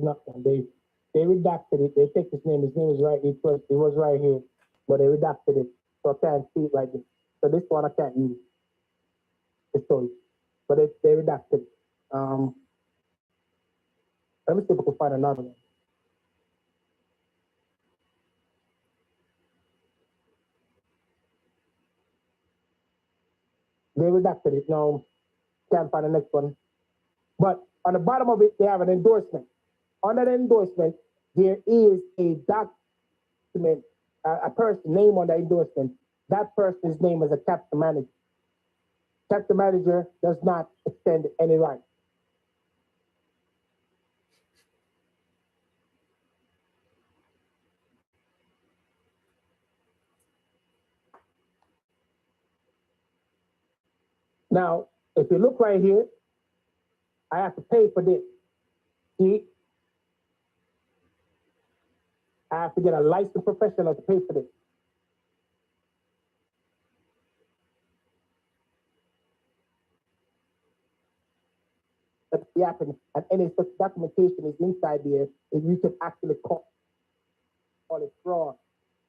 not done. They redacted it. They take his name. His name is right. It was right here, but they redacted it, so I can't see it right there. So this one I can't use. The story, but they redacted it. Let me see if I can find another one. They redacted it. No, can't find the next one. But on the bottom of it, they have an endorsement. Under the endorsement, there is a document, a person name on the endorsement. That person's name is a chapter manager. Chapter manager does not extend any rights. Now, if you look right here, I have to pay for this. See? I have to get a licensed professional to pay for this. That's the happening. And any such documentation is inside there, and you can actually call it fraud.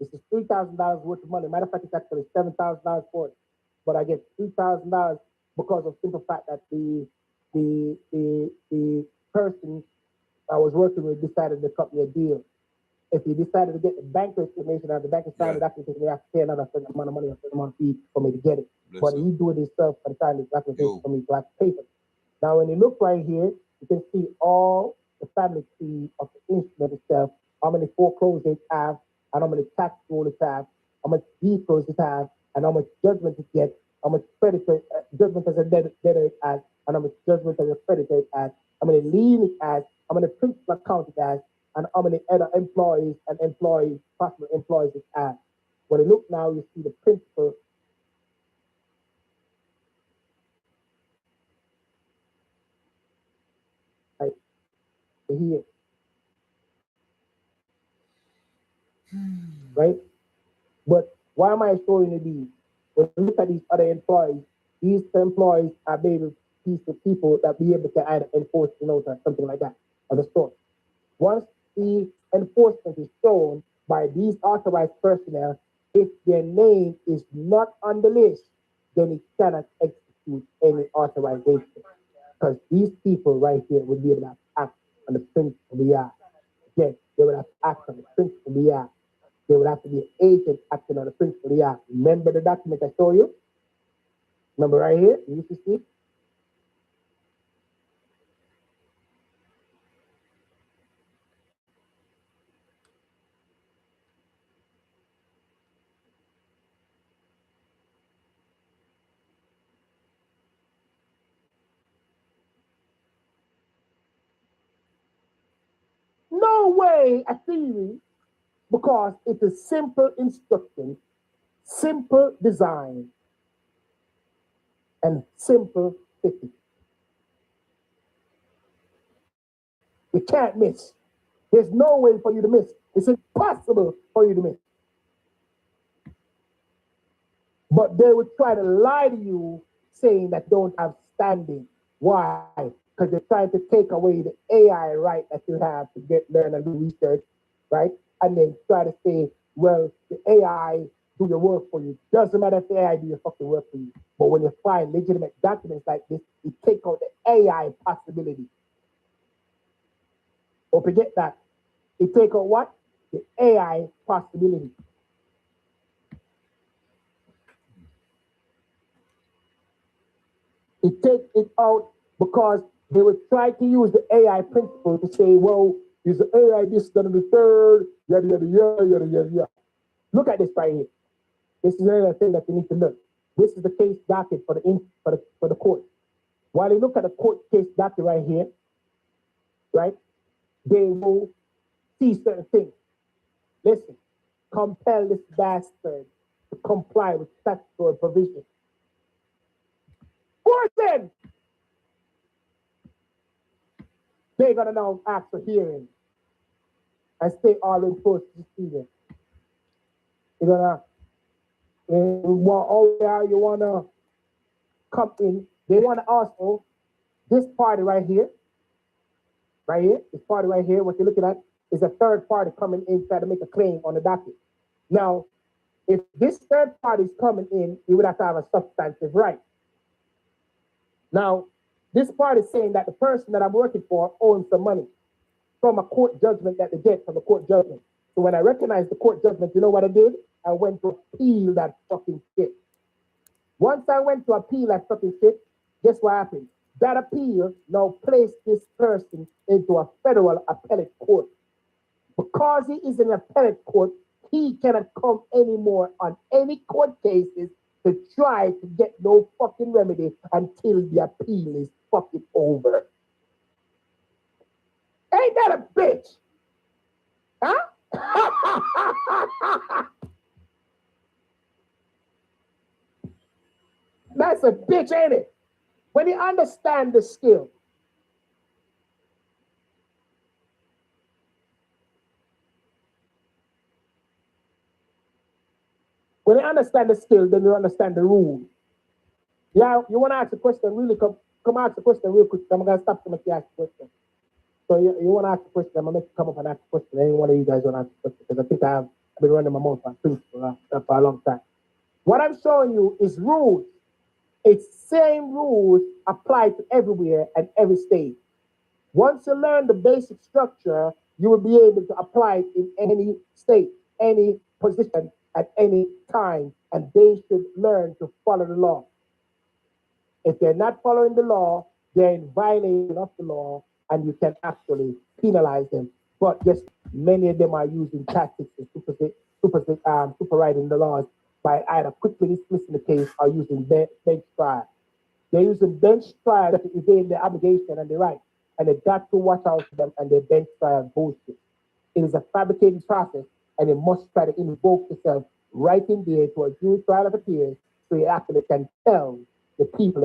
This is $3,000 worth of money. Matter of fact, it's actually $7,000 for it. But I get $3,000 because of simple fact that the person I was working with decided to cut me a deal. If he decided to get the bank information out, the bank signed the documentation, they have to pay another certain amount of money, a certain amount of fee for me to get it. But he do it himself by the time the documentation for me to have to pay for it. Now, when you look right here, you can see all the family tree of the instrument itself, how many foreclosures it have, and how many tax rolls it have, how much vehicles it has, and how much judgment it gets, how much creditor, judgment as a debtor it has, and how much judgment as a creditor it has, how many lien it has, how many principal account it has, and how many other employees and possible employees it has. When you look now, you see the principal. Right here. Right? But why am I showing you these? When you look at these other employees, these employees are maybe piece of people that be able to either enforce the note or something like that, of the sort. Once the enforcement is shown by these authorized personnel, if their name is not on the list, then it cannot execute any authorization. Because these people right here would be able to act on the principle of the act. Yes, they would have to act on the principle of the act. They would have to be an agent acting on the principle of the act. Remember the document I showed you? Remember right here? You used to see? No way a theory, because it's a simple instruction, simple design, and simple fitting. You can't miss. There's no way for you to miss. It's impossible for you to miss. But they would try to lie to you saying that don't have standing. Why? Because they're trying to take away the AI right that you have to learn and do research, right? And then try to say, well, the AI do your work for you. Doesn't matter if the AI do your fucking work for you. But when you find legitimate documents like this, you take out the AI possibility. Or forget that. You take out what? The AI possibility. You take it out because they would try to use the AI principle to say, well, is the AI this, that, and the third, yada, yada, yada, yada, yada, yada. Look at this right here. This is another thing that you need to learn. This is the case docket for the court. While you look at the court case docket right here, right, they will see certain things. Listen, compel this bastard to comply with statutory provision. Force them! They're gonna now ask for hearing and stay all in post this season. You're gonna you wanna come in. They wanna also this party right here. right here, this party right here, what you're looking at is a third party coming in trying to make a claim on the docket. Now, if this third party is coming in, you would have to have a substantive right. Now, this party is saying that the person that I'm working for owns some money from a court judgment that they get from a court judgment. So when I recognized the court judgment, you know what I did? I went to appeal that fucking shit. Once I went to appeal that fucking shit, guess what happened? That appeal now placed this person into a federal appellate court. Because he is in an appellate court, he cannot come anymore on any court cases to try to get no fucking remedy until the appeal is fucking over. Ain't that a bitch? Huh? That's a bitch, ain't it? When you understand the skill. When you understand the skill, then you understand the rule. Yeah, you want to ask a question, really come ask the question real quick. I'm going to stop to make you ask the question. So you want to ask the question, I'm going to make you come up and ask the question. Any one of you guys want to ask the question, because I think I've been running my mouth on things for a long time. What I'm showing you is rules. It's same rules apply to everywhere and every state. Once you learn the basic structure, you will be able to apply it in any state, any position, at any time, and they should learn to follow the law. If they're not following the law, they're in violation of the law, and you can actually penalize them. But yes, many of them are using tactics to superriding the laws by either quickly dismissing the case or using bench trial. They're using bench trial to evade their obligation and their right, and they got to watch out for them and their bench trial bullshit. It is a fabricated process, and it must try to invoke itself right in there to a jury trial of appearance, so you actually can tell the people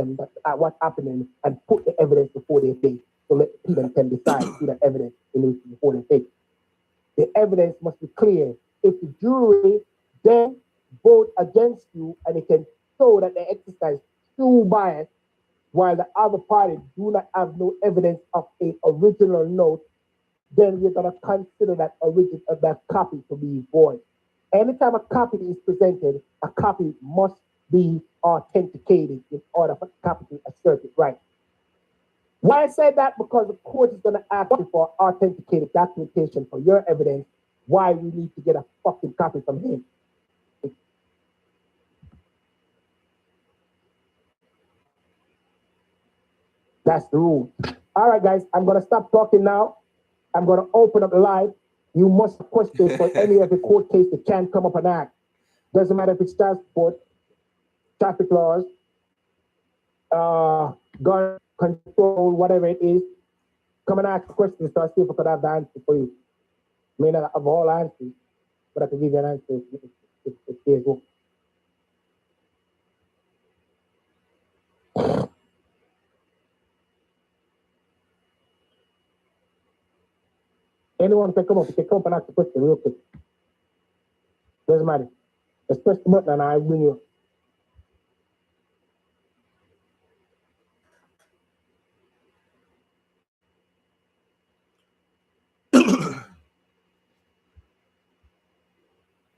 what's happening and put the evidence before they face, so that the people can decide through that evidence before they face. The evidence must be clear. If the jury then vote against you and it can show that they exercise true bias, while the other party do not have no evidence of an original note, then we're going to consider that copy to be void. Anytime a copy is presented, a copy must be authenticated in order for the copy to assert it right. Why I say that? Because the court is going to ask you for authenticated documentation for your evidence. Why we need to get a fucking copy from him? That's the rule. All right, guys, I'm going to stop talking now. I'm going to open up the live. You must question for any of the court case that can come up and act. Doesn't matter if it's child support, traffic laws, gun control, whatever it is. Come and ask questions so I see if I could have the answer for you. I may not have all answers, but I can give you an answer if there's one. Anyone can come up. You can come up and ask the question real quick. Doesn't matter. Just press the button and I'll bring you.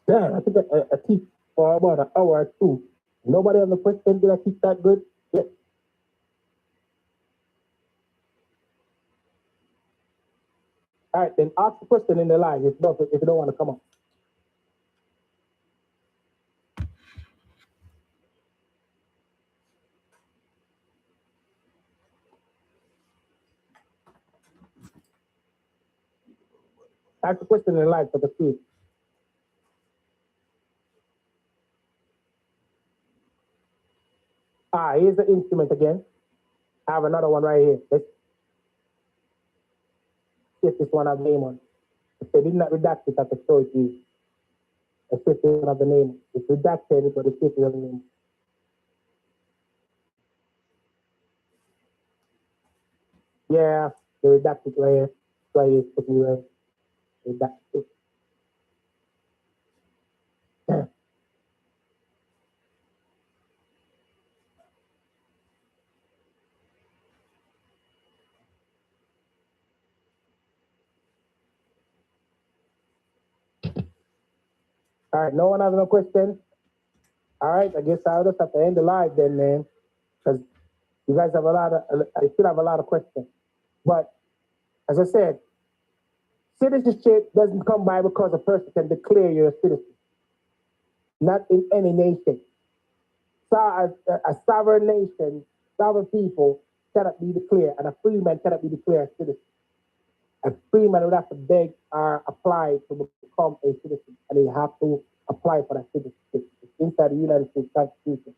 Yeah, I think I teach for about an hour or two. Nobody on the question, did I teach that good? Yeah. All right, then ask the question in the line if you don't want to come up. Ask the question in the line for the speech. Here's the instrument again. I have another one right here. Let's see if this one has the name on. If they did not redact it, I could show it to you. Let's see if this one has the name. It's redacted, but it's still has the name. Yeah, they redacted right here. Right here, put me right. Redacted. All right, no one has no question? All right, I guess I'll just have to end the live then, man, because you guys have I still have a lot of questions. But as I said, citizenship doesn't come by because a person can declare you're a citizen. Not in any nation. So a sovereign nation, sovereign people cannot be declared, and a free man cannot be declared a citizen. A free man would have to beg or apply to become a citizen, and they have to apply for that citizenship. It's inside the United States Constitution.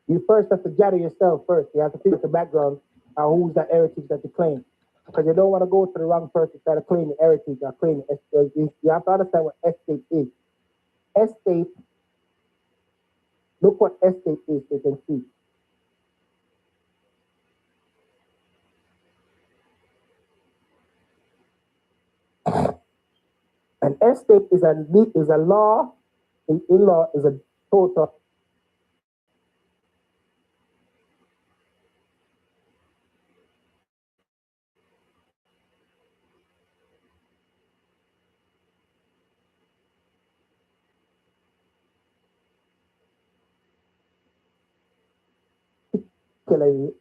You first have to gather yourself first. You have to figure out the background of who's the heritage that you claim. Because you don't want to go to the wrong person try to claim the heritage or claim the estate. You have to understand what estate is. Estate, look what estate is, you can see. An estate is a law, in law is a total.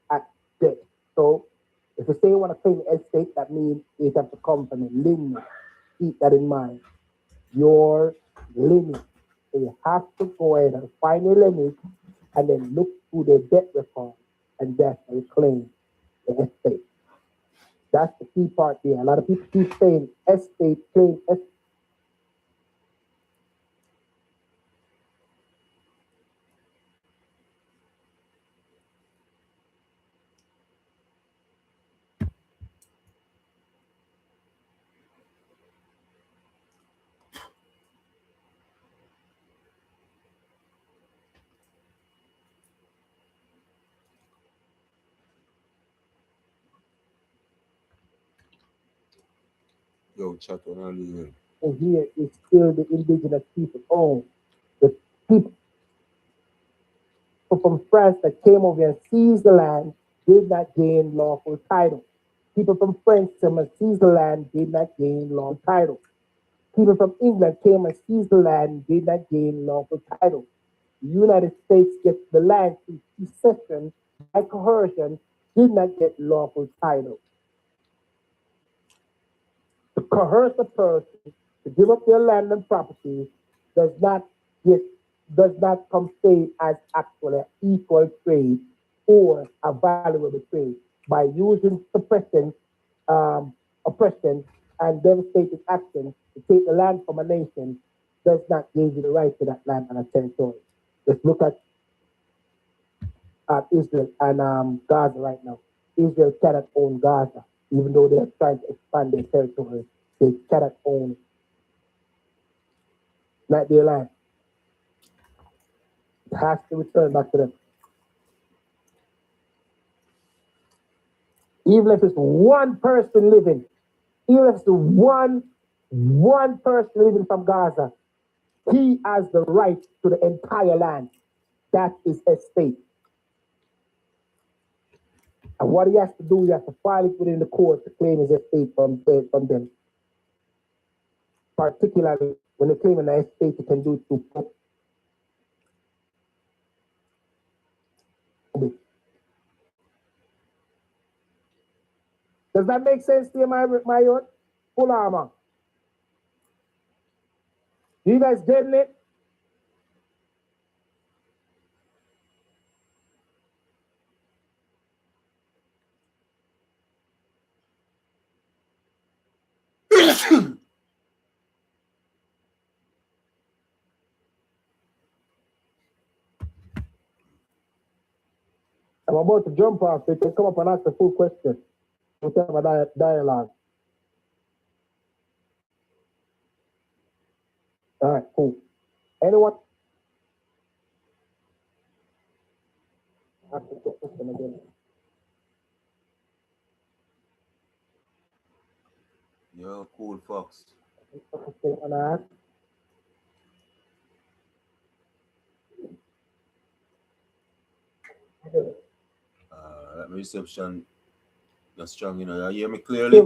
At debt. So if you say you want to claim the estate, that means it has to come from a lineage. Keep that in mind. Your lineage. So you have to go ahead and find your lineage and then look through the debt record, and that's how you claim the estate. That's the key part there. A lot of people keep saying estate, claim estate. Yo, chat on earlier. And here is still the indigenous people own. The people from France that came over and seized the land did not gain lawful title. People from France came and seized the land did not gain lawful title. People from England came and seized the land did not gain lawful title. The United States gets the land through secession by coercion, did not get lawful title. To coerce a person to give up their land and property does not compensate as actually an equal trade or a valuable trade. By using oppression and devastating action to take the land from a nation does not give you the right to that land and a territory. Let's look at Israel and Gaza right now. Israel cannot own Gaza, even though they are trying to expand their territory. They cannot own it. Not their land. It has to return back to them. Even if it's one person living, even if it's one person living from Gaza, he has the right to the entire land. That is estate. And what he has to do, he has to file it within the court to claim his estate from them. Particularly when they claim an estate, you can do it through court. Does that make sense to you, my youth? Full armor. You guys getting it? I'm about to jump off. They can come up and ask a full question. We'll have a dialogue. All right, cool. Anyone? Ask the question again. Yo, cool Fox. That reception that's strong, you know. You hear me clearly?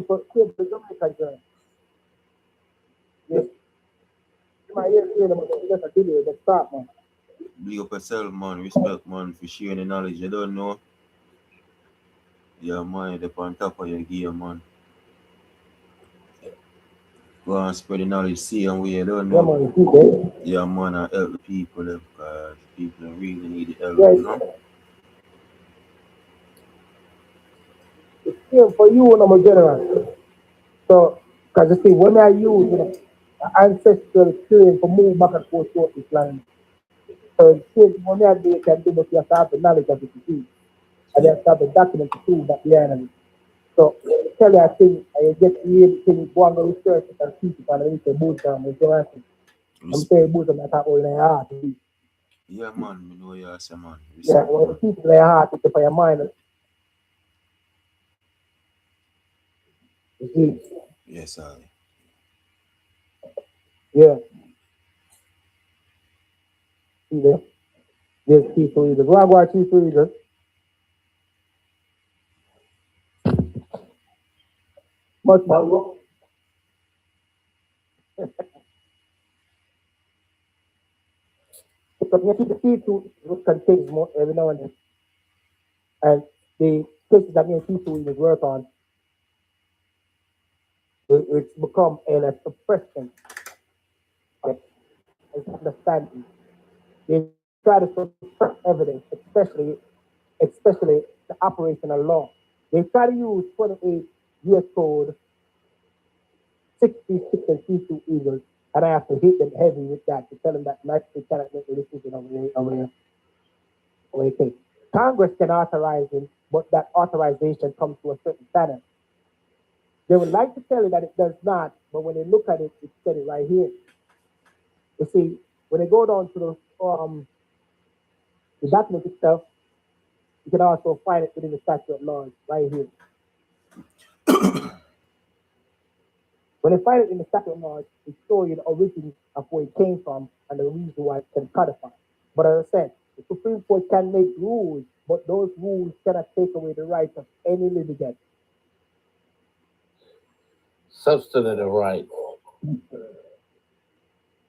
my ear clear, man. Just a video, just stop, man. Big up yourself, man. Respect, man, for sharing the knowledge. You don't know. Yeah, man, you're on top of your gear, man. Go and spread the knowledge, see and we don't Yeah, know. man, keep it. Yeah, man, and help the people because people really need the help, Yeah, you know. it's same for you, and I'm a general. So, because you see, when I use, ancestral experience for move back and forth through this land. So, it's same when I do it, can do, but you have to have the knowledge of it to see. And you have to have the document to prove that the enemy. So, tell you, I think, you get to hear the thing, go and go research it and teach it, and then you say, boot down, you see what I think? I'm saying boot down, I thought, oh, in your heart. Yeah, man, we know you say, man. Yeah, Respect, when man. you teach it in your heart, it's for your mind. You see? Yes, I. Yeah. See there? There's chief readers. What about chief readers? Much more. Because you see the C2 contains more every now and then. And the cases that me and C2 readers work on, it's become a suppression of understanding. They try to suppress evidence, especially the operational law. They try to use 28 US Code 66 and C2 Eagles, and I have to hit them heavy with that to tell them that they cannot make the decision over their case. Congress can authorize him, but that authorization comes to a certain standard. They would like to tell you that it does not, but when they look at it, it's said it right here. You see, when they go down to the document itself, you can also find it within the statute of laws right here. When they find it in the statute of laws, it shows you the origin of where it came from and the reason why it's been codified. But as I said, the Supreme Court can make rules, but those rules cannot take away the rights of any litigant. Substantive right.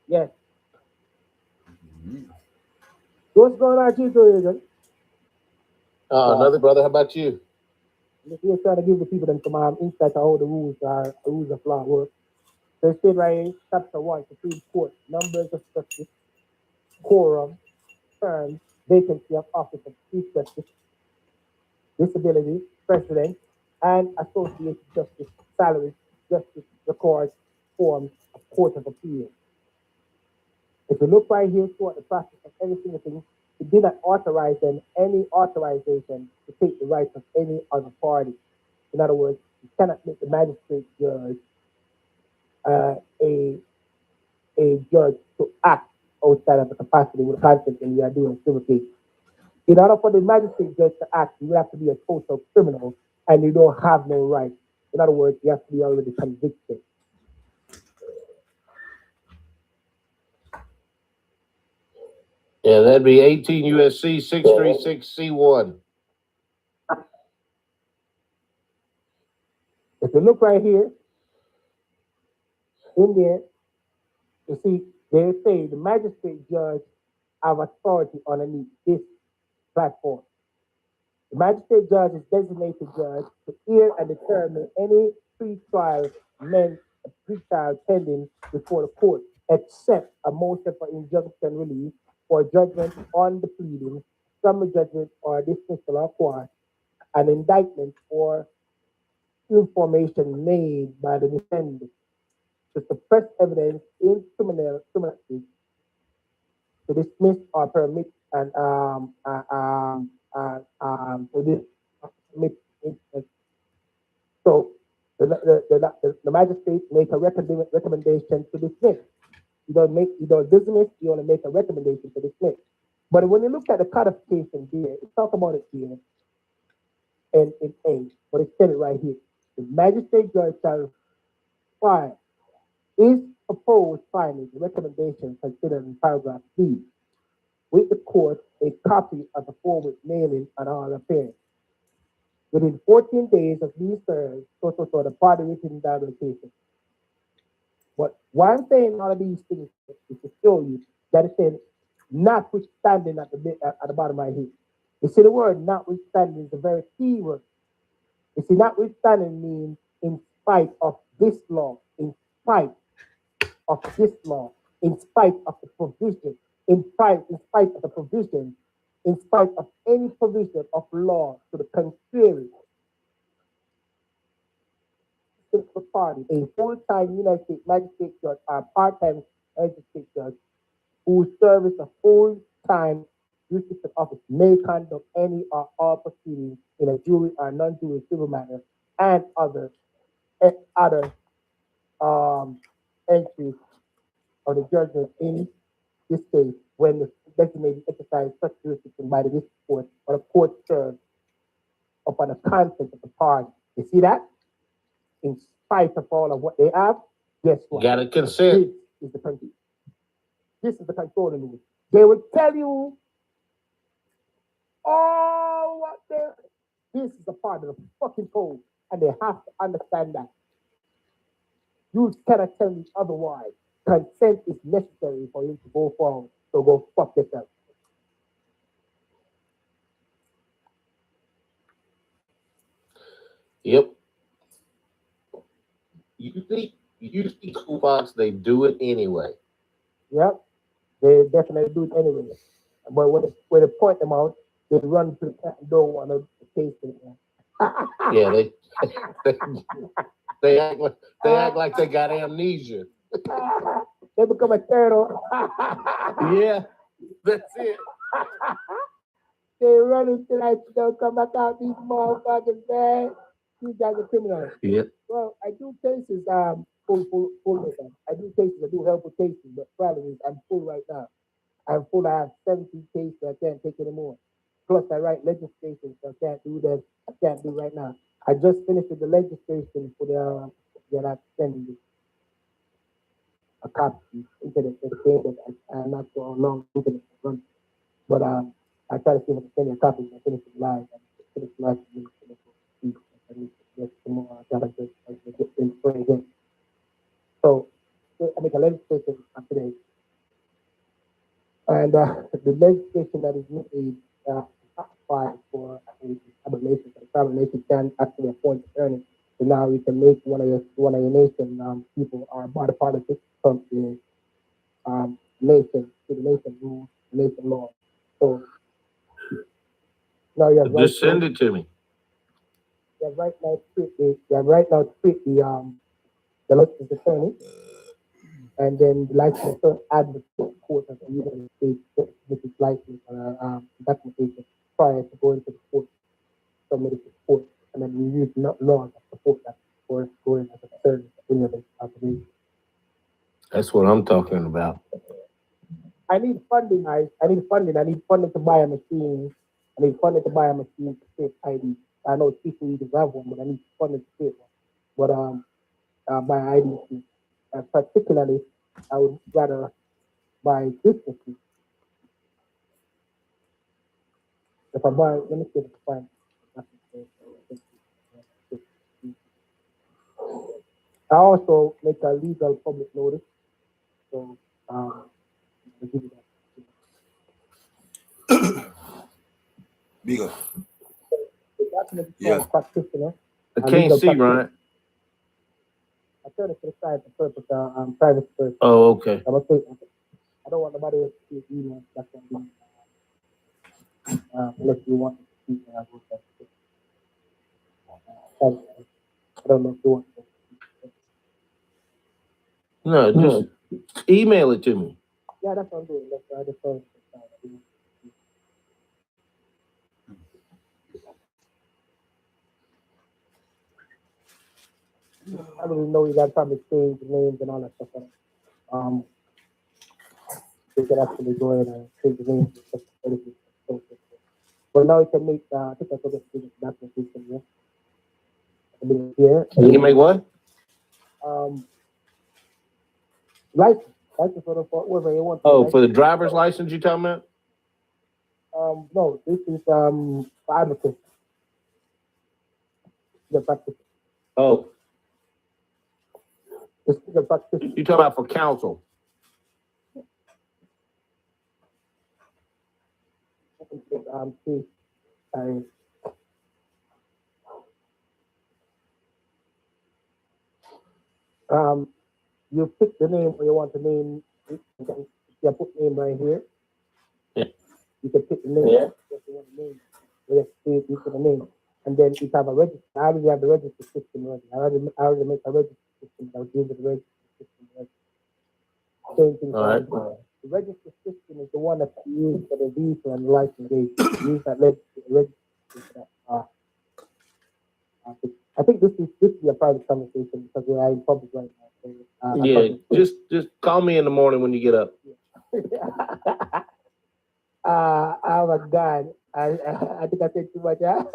Yes. What's going on, Chief Reagan? Another brother, how about you? We're trying to give the people them some insight to how the rules of law work. So it said right here, chapter 1, Supreme Court, numbers of justice, quorum, terms, vacancy of office of Chief Justice, disability, president, and associate justice, salaries, justice, records, forms of Court of Appeal. If you look right here throughout the process of every single thing, it did not authorize them any authorization to take the rights of any other party. In other words, you cannot make the magistrate judge a judge to act outside of the capacity with consent when you are doing a civil case. In order for the magistrate judge to act, you have to be a total criminal and you don't have no rights. In other words, you have to be already convicted. Yeah, that'd be 18 USC 636C1. If you look right here, in there, you see, they say the magistrate judge have authority underneath this platform. The magistrate judge is designated judge to hear and determine any pre-trial pending before the court, except a motion for injunction relief or judgment on the pleading, summary judgment or dismissal or quash, an indictment or information made by the defendant to suppress evidence in criminal case, to dismiss or permit and to dismiss. So the magistrate make a recommendation to dismiss. You don't dismiss, you only make a recommendation to dismiss. But when you look at the codification here, it talks about it here and in A, but it said it right here. The magistrate judge shall file is proposed findings, the recommendation considered in paragraph B, with the court a copy of the forward mailing and all appearance. Within 14 days of these terms, the party within the application. But why I'm saying all of these things is to show you that it said notwithstanding at the bottom of my head. You see the word notwithstanding is a very key word. You see, notwithstanding means in spite of this law, in spite of this law, in spite of the provision, in spite of the provision, in spite of any provision of law to the contrary. Simple party, a full-time United States magistrate judge or part-time magistrate judge whose service a full-time jurisdiction office may conduct any or all proceedings in a jury or non-jury civil matter and other entries of the judgment in this case when the designated exercise such jurisdiction by the district court or the court served upon the consent of the party. You see that? In spite of all of what they have, guess what? Got to consent. This is the country. This is the controlling rule. They will tell you all what they're. This is a part of the fucking code, and they have to understand that. You cannot tell me otherwise. Consent is necessary for you to go forward. So go fuck yourself. Yep. You see toolbox, they do it anyway. Yep. They definitely do it anyway. But when they point them out, they run to the front and don't want to taste it. Yeah, they act like they got amnesia. They become a turtle. Yeah, that's it. They run into like don't come back out these motherfuckers, man. These guys are criminals. Yeah. Well, I do cases, full I do cases, I do help with cases, but the problem is I'm full right now. I'm full, I have 17 cases, I can't take anymore. Plus I write legislation, so I can't do that. I can't do right now. I just finished with the legislation for the that I'm sending you. A copy, internet educated, I'm not so long internet run. But I try to see if I can send you a copy and finish it live. Finish it live and I need to get some more data to get in again. So I make a legislation today. And the legislation that is made applied for other nations, and tribal nation can actually appoint attorneys. So now you can make one of your nation people are body politics from the nation to the nation rules, nation law. So now you have Just send it to me. You have right now to treat the licensed attorney, and then the licensed advocate court of the United States, which is licensed documentation prior to going to the court, submitted to the court, and then you use laws that support that for going as a attorney in your operation. That's what I'm talking about. I need funding. I need funding. I need funding to buy a machine. I need funding to buy a machine to create ID. I know people either have one, but I need funding to create one. But buy ID. Particularly, I would rather buy this machine. If I buy, let me see if I find. I also make a legal public notice. So, I'll give you that. Big up. The document is Yeah. called practitioner. I can't see, right? I turn it to the side for purpose, private purpose. Oh, okay. I'm gonna say, I don't want nobody else to see emails. That's what I'm doing. Unless you want to see, I will say. I don't know if you want to. No, just email it to me. Yeah, that's what I'm doing. That's what I just told you. I don't even know you guys probably change the names and all that stuff. You can actually go in and change the names and stuff. But now you can make, I think I forgot to do the documentation here. Here. You can make what? License for whoever you want. Oh, for the driver's license you talking about? No, this is for advocates. The practice. Oh. You talking about for council? You pick the name or you want the name. You put name right here. Yeah. You can pick the name. Yeah. If you want the name. You put the name. And then it have a register. I already have the register system ready. I already make a register system. I'll give it the register system ready. Same thing. All right. The register system is the one that's used for the vehicle and license date. Use that register system. I think this is a private conversation because we are in public right now. So, yeah, just call me in the morning when you get up. Oh my God. I think I said too much. All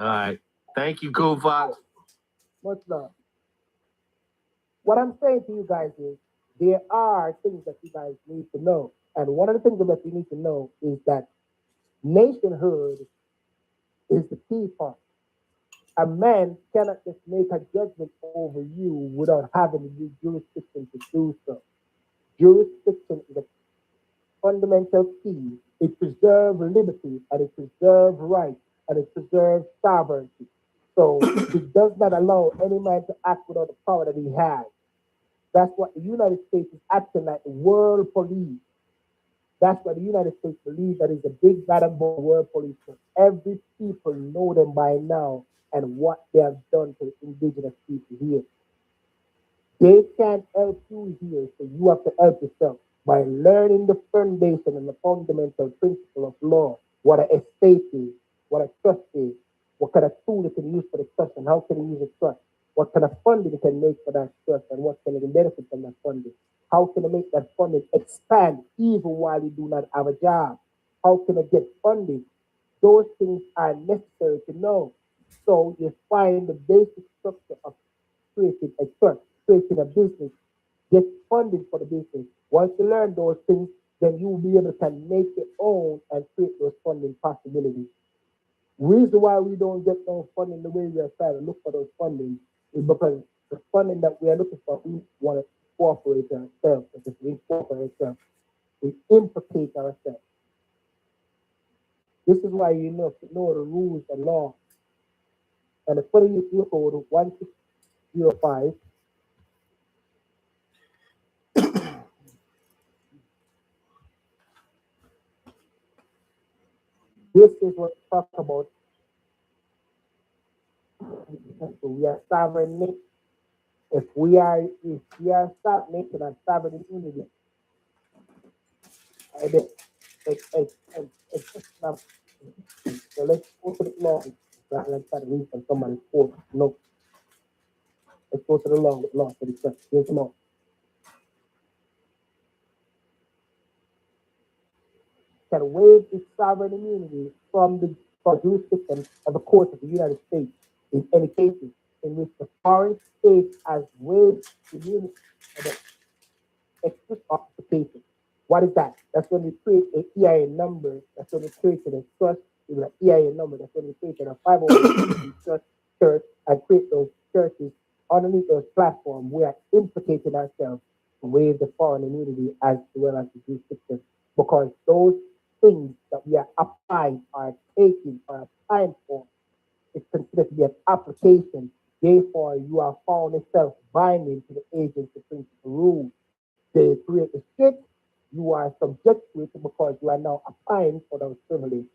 right. Thank you, Cool Fox. Much love. What I'm saying to you guys is there are things that you guys need to know. And one of the things that you need to know is that nationhood is the key part. A man cannot just make a judgment over you without having the jurisdiction to do so. Jurisdiction is a fundamental key. It preserves liberty and it preserves rights and it preserves sovereignty. So it does not allow any man to act without the power that he has. That's what the United States is acting like the world police. That's what the United States believes that is the big bad and bold world police. Every people know them by now and what they have done to the indigenous people here. They can't help you here, so you have to help yourself by learning the foundation and the fundamental principle of law, what an estate is, what a trust is, what kind of tool you can use for the trust and how can you use a trust, what kind of funding you can make for that trust and what can you benefit from that funding. How can I make that funding expand even while you do not have a job? How can I get funding? Those things are necessary to know. So you find the basic structure of creating a trust, creating a business, get funding for the business. Once you learn those things, then you will be able to make your own and create those funding possibilities. Reason why we don't get no funding the way we are trying to look for those funding is because the funding that we are looking for, we want to cooperate ourselves. Because we incorporate ourselves, we implicate ourselves. This is why you know to know the rules and law. And the funny you code 1605. This is what we talk about. We are sovereign nation. If we are sovereign nation and sovereign immunity, so let's go to the law. Let's try to read from somebody's court. No. Let's go to the law with law for the church. Here's the law. Can waive its sovereign immunity from the jurisdiction of the courts of the United States in any cases in which the foreign state has waived immunity of the express occupation. What is that? That's when we create an EIN number. That's when we create a trust with an EIN number. That's when we create a 501 trust church and create those churches underneath those platforms. We are implicating ourselves to waive the foreign immunity as well as the jurisdiction because those things that we are applying are taking or applying for is considered to be an application. Therefore, you are found yourself binding to the agency principle rules. They create the strict, you are subject to it because you are now applying for those privileges.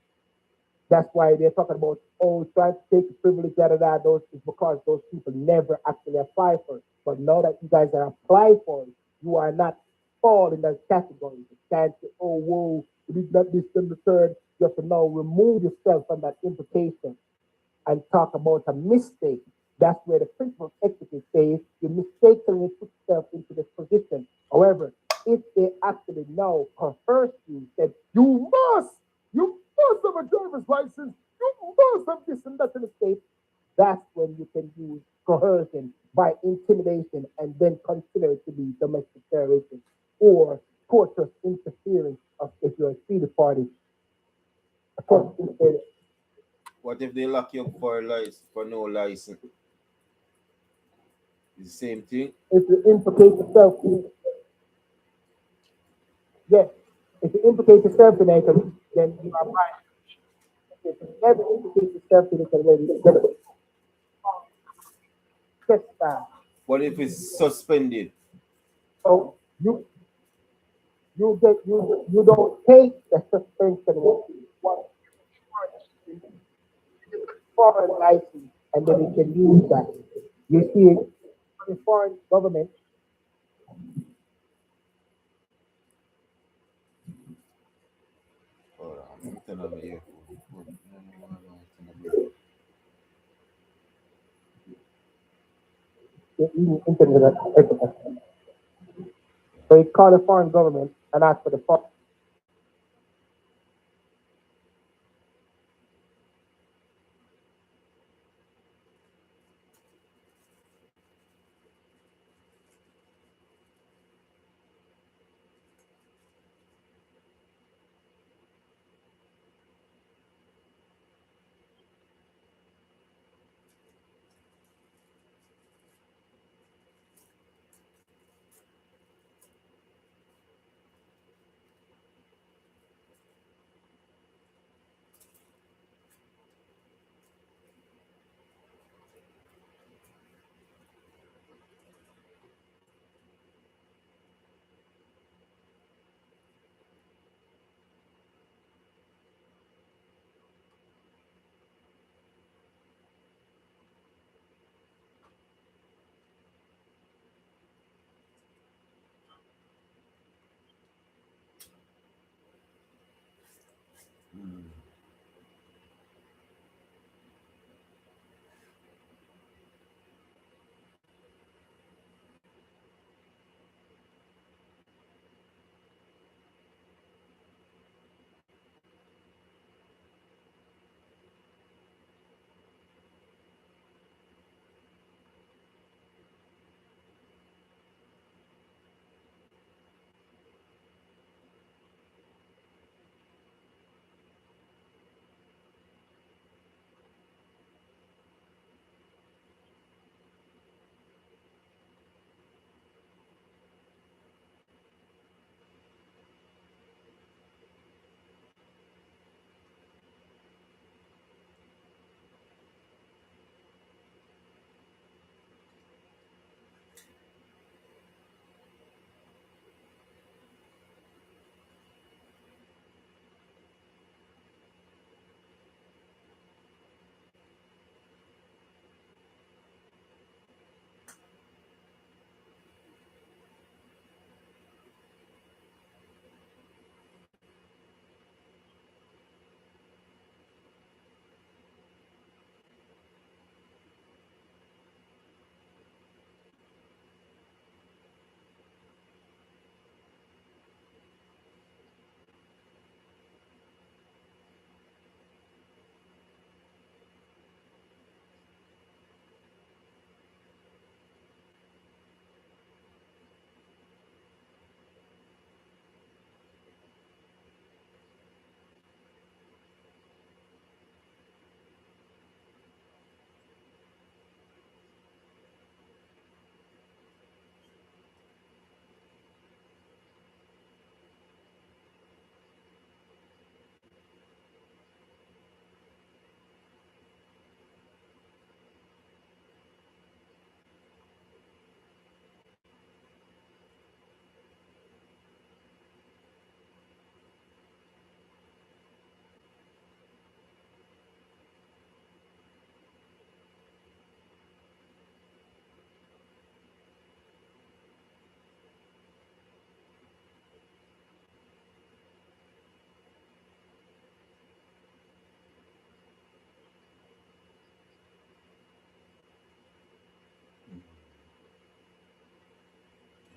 That's why they're talking about, trying to take the privilege out of that. Those is because those people never actually apply for it. But now that you guys are applying for it, you are not fall in that category. You can't say, whoa, we did not this and the third. You have to now remove yourself from that implication and talk about a mistake. That's where the principle of equity says you mistakenly put yourself into this position. However, if they actually now coerce you, said you must have a driver's license, you must have this and that in the state, that's when you can use coercion by intimidation and then consider it to be domestic terrorism or torturous interference of if you're a treaty party. What if they lock you up for no license? It's the same thing. If you implicate yourself in, yes, if you implicate yourself in it, then you are right. If you never implicate yourself in it, then you get it. Yes, What if it's suspended? so you don't take the suspension one foreign license and then you can use that. You see, the foreign government, Hold on, let me turn on my earphone. you internet, so you call the foreign government and ask for the foreign.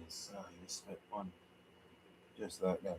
Yes, sir. You spent one. Just like that.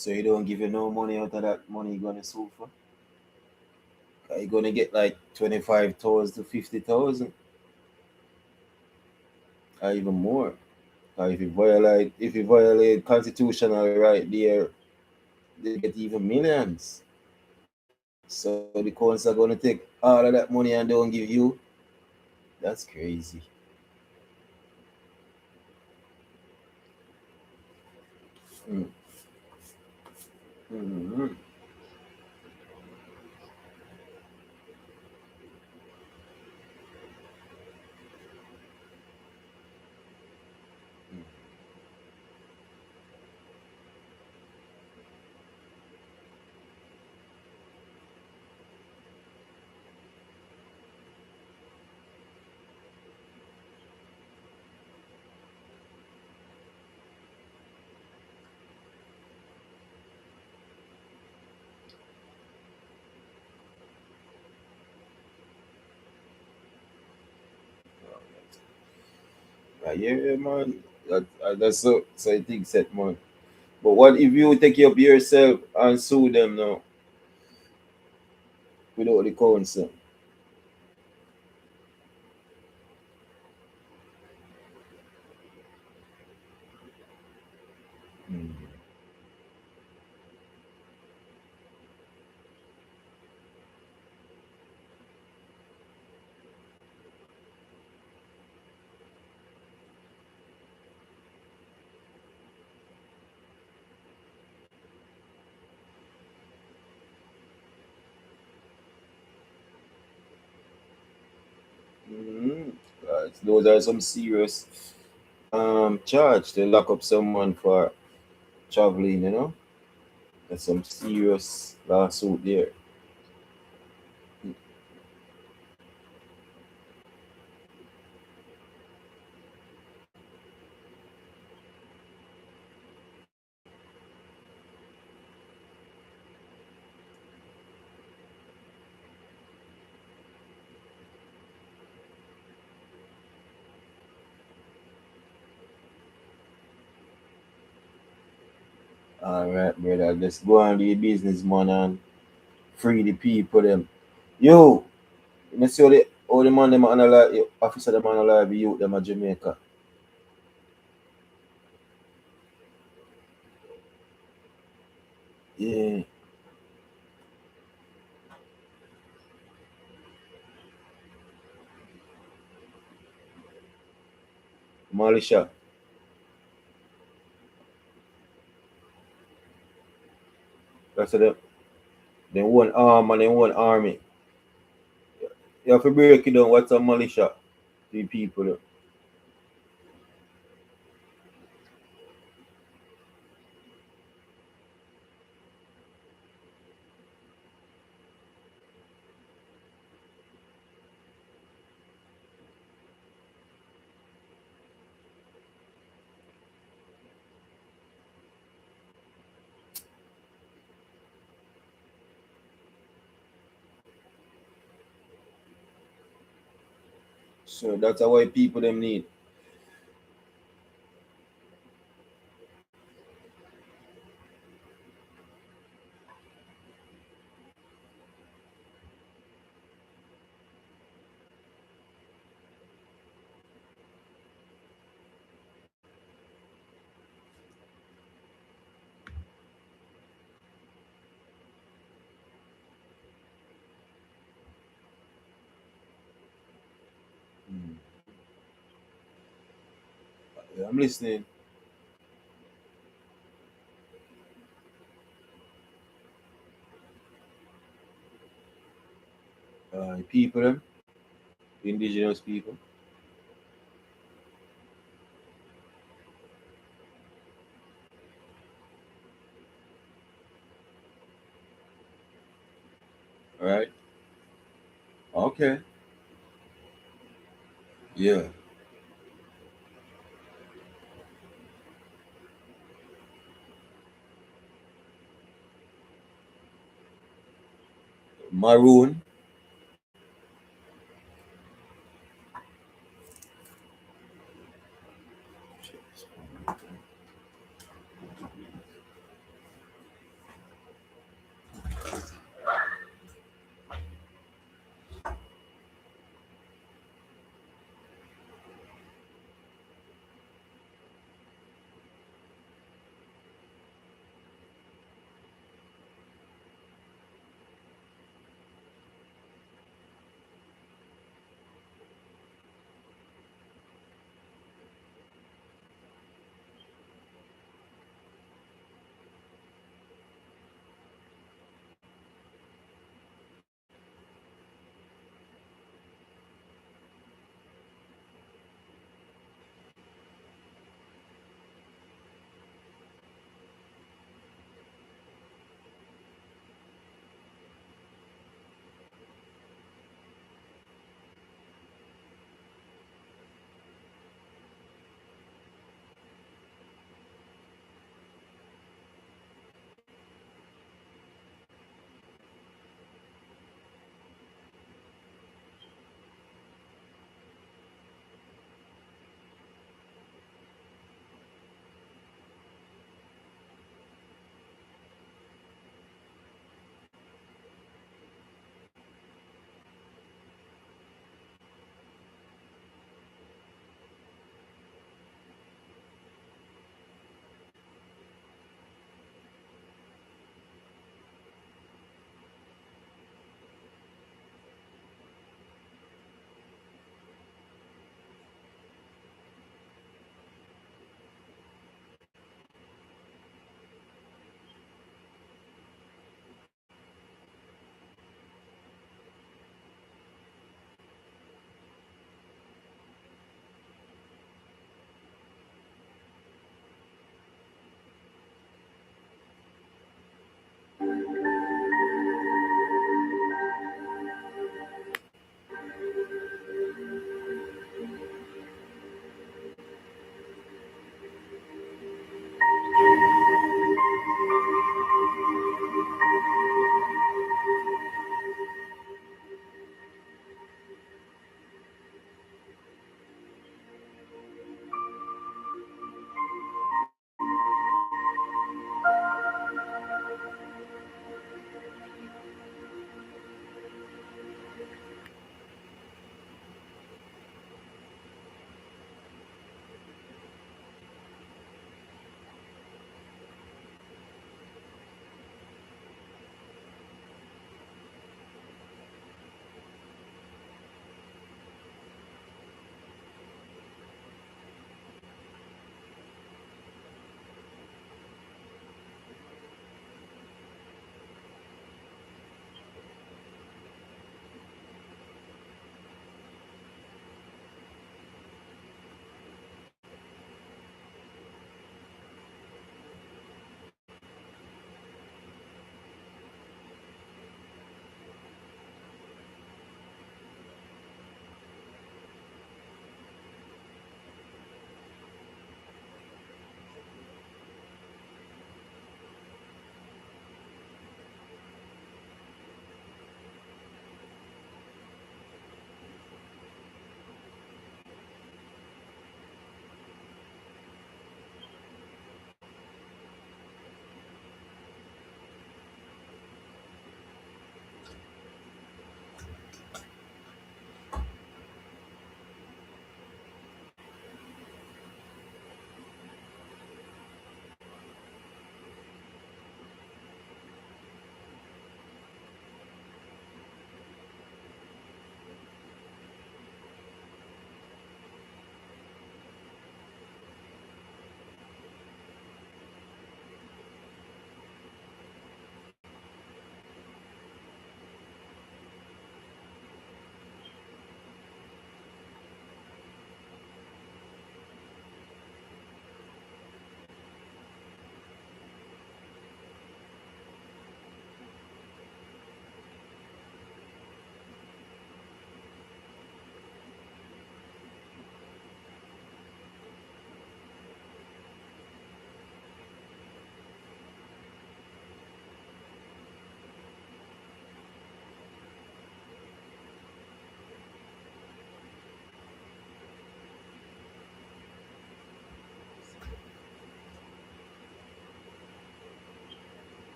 So you don't give you no money out of that money you're gonna sue for. You're gonna get like 25,000 to 50,000, or even more. If you violate constitutional right there, they get even millions. So the courts are gonna take all of that money and don't give you. That's crazy. Mm. Mm-hmm. Yeah, man. That's so I think set man. But what if you take it up yourself and sue them now without the counsel? Mm. Mm. Those are some serious charge to lock up someone for traveling, you know? That's some serious lawsuit there. Alright, brother. Let's go on to the business, man, and free the people them. Yo, you see all the man them analyze officer them analyze the youth them at Jamaica. Yeah. Militia. That's them. They one arm and they one army. You have to break it down what's a militia to the people. So that's why people them need. Mm. Yeah, I'm listening. People them, indigenous people. Right? Okay. Yeah. Maroon.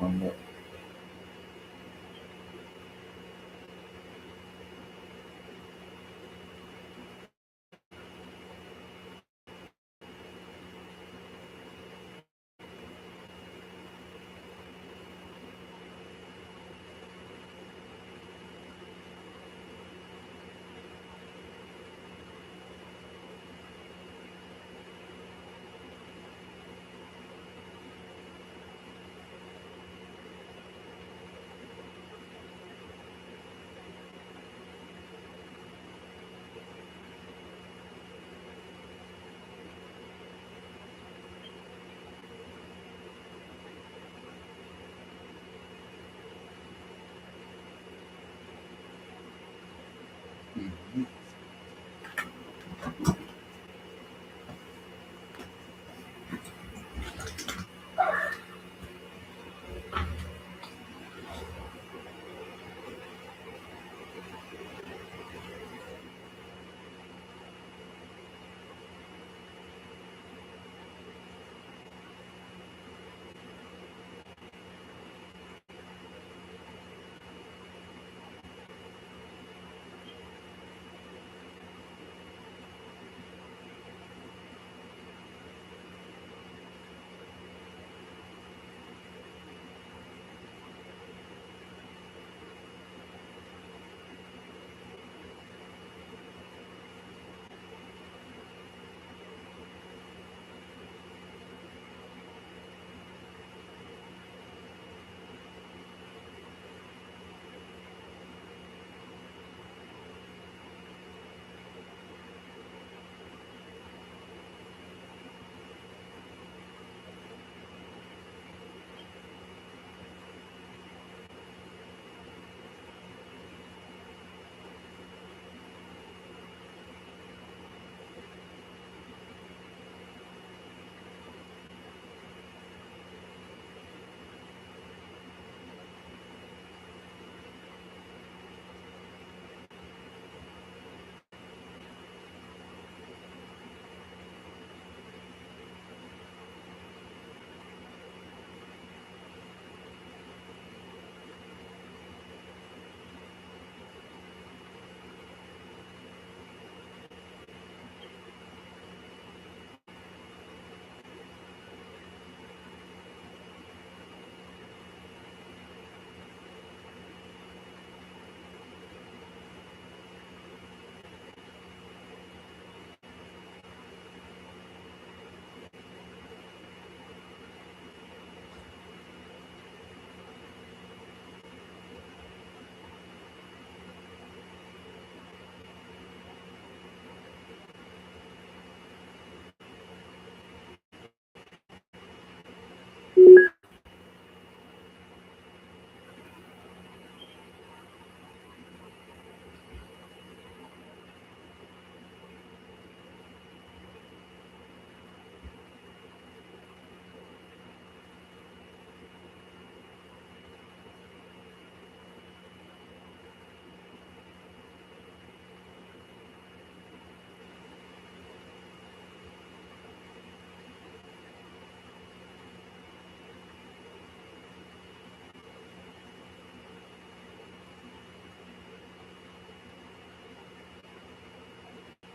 from that.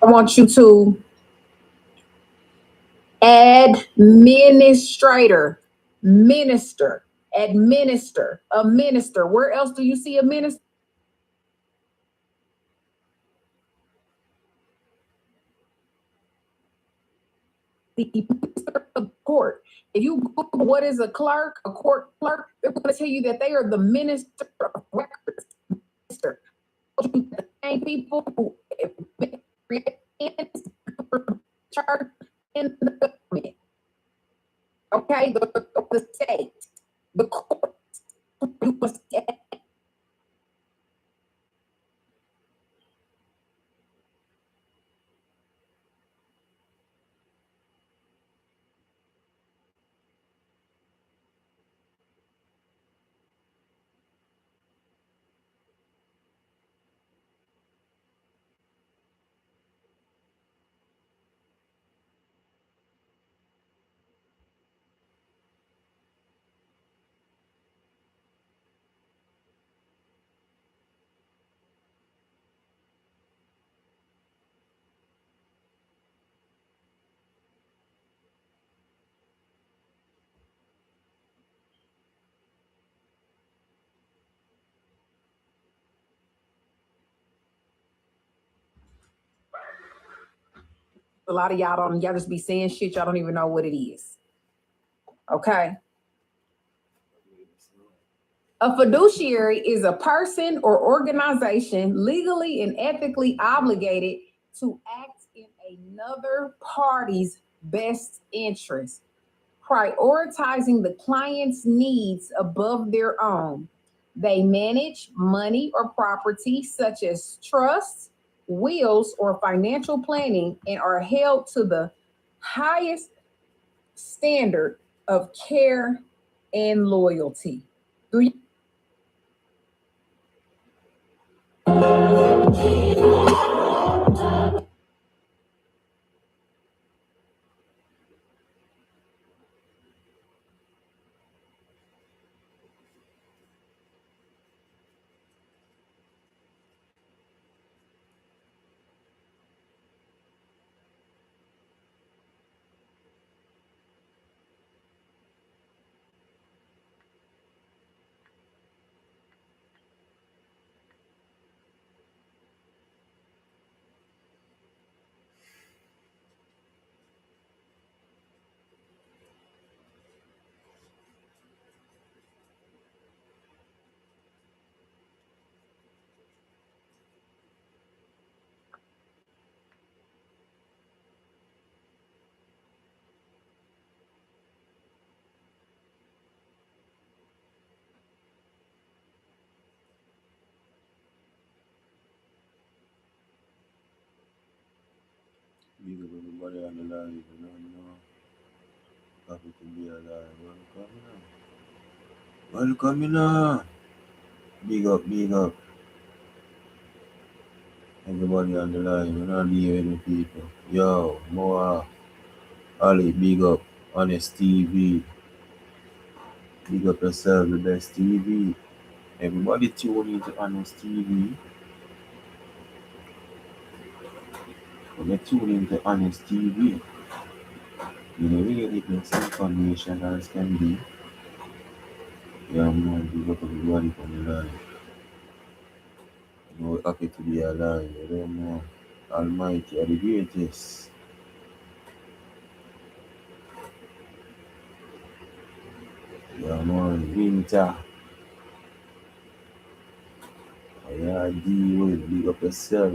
I want you to administrator, minister, administer, a minister. Where else do you see a minister? The minister of court. If you Google what is a clerk, a court clerk, they're going to tell you that they are the minister of records. Minister. The same people who charge in the government. Okay, the state, the court. A lot of y'all just be saying shit, y'all don't even know what it is. Okay. A fiduciary is a person or organization legally and ethically obligated to act in another party's best interest, prioritizing the client's needs above their own. They manage money or property such as trusts, wills, or financial planning and are held to the highest standard of care and loyalty. Do you? Big up everybody on the line, you don't know. Happy to be alive. Welcome now. Big up. Everybody on the line, we're not leaving the people. Yo, Moa, Ali, big up. Honest TV. Big up yourself, the best TV. Everybody tune into Honest TV. When you tune into Honest TV, you know, really get some information as can be. Yeah, man, big up everybody from the line. You know, happy to be alive. You don't know. Almighty are the greatest. Yeah, man, winter. Yeah, deal with big up yourself.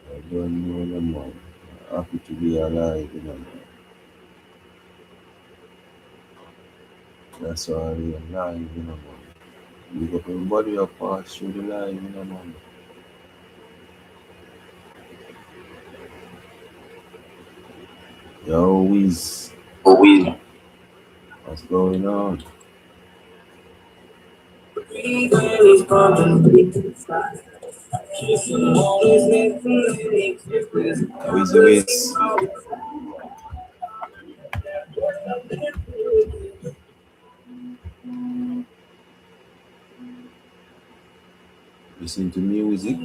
I don't know no man. Happy to be alive, you know, man. That's why I'm alive, you know, man. Big up everybody who pass through the line, you know, man. Yo, Wiz. What's going on? Wiz. Listen to music.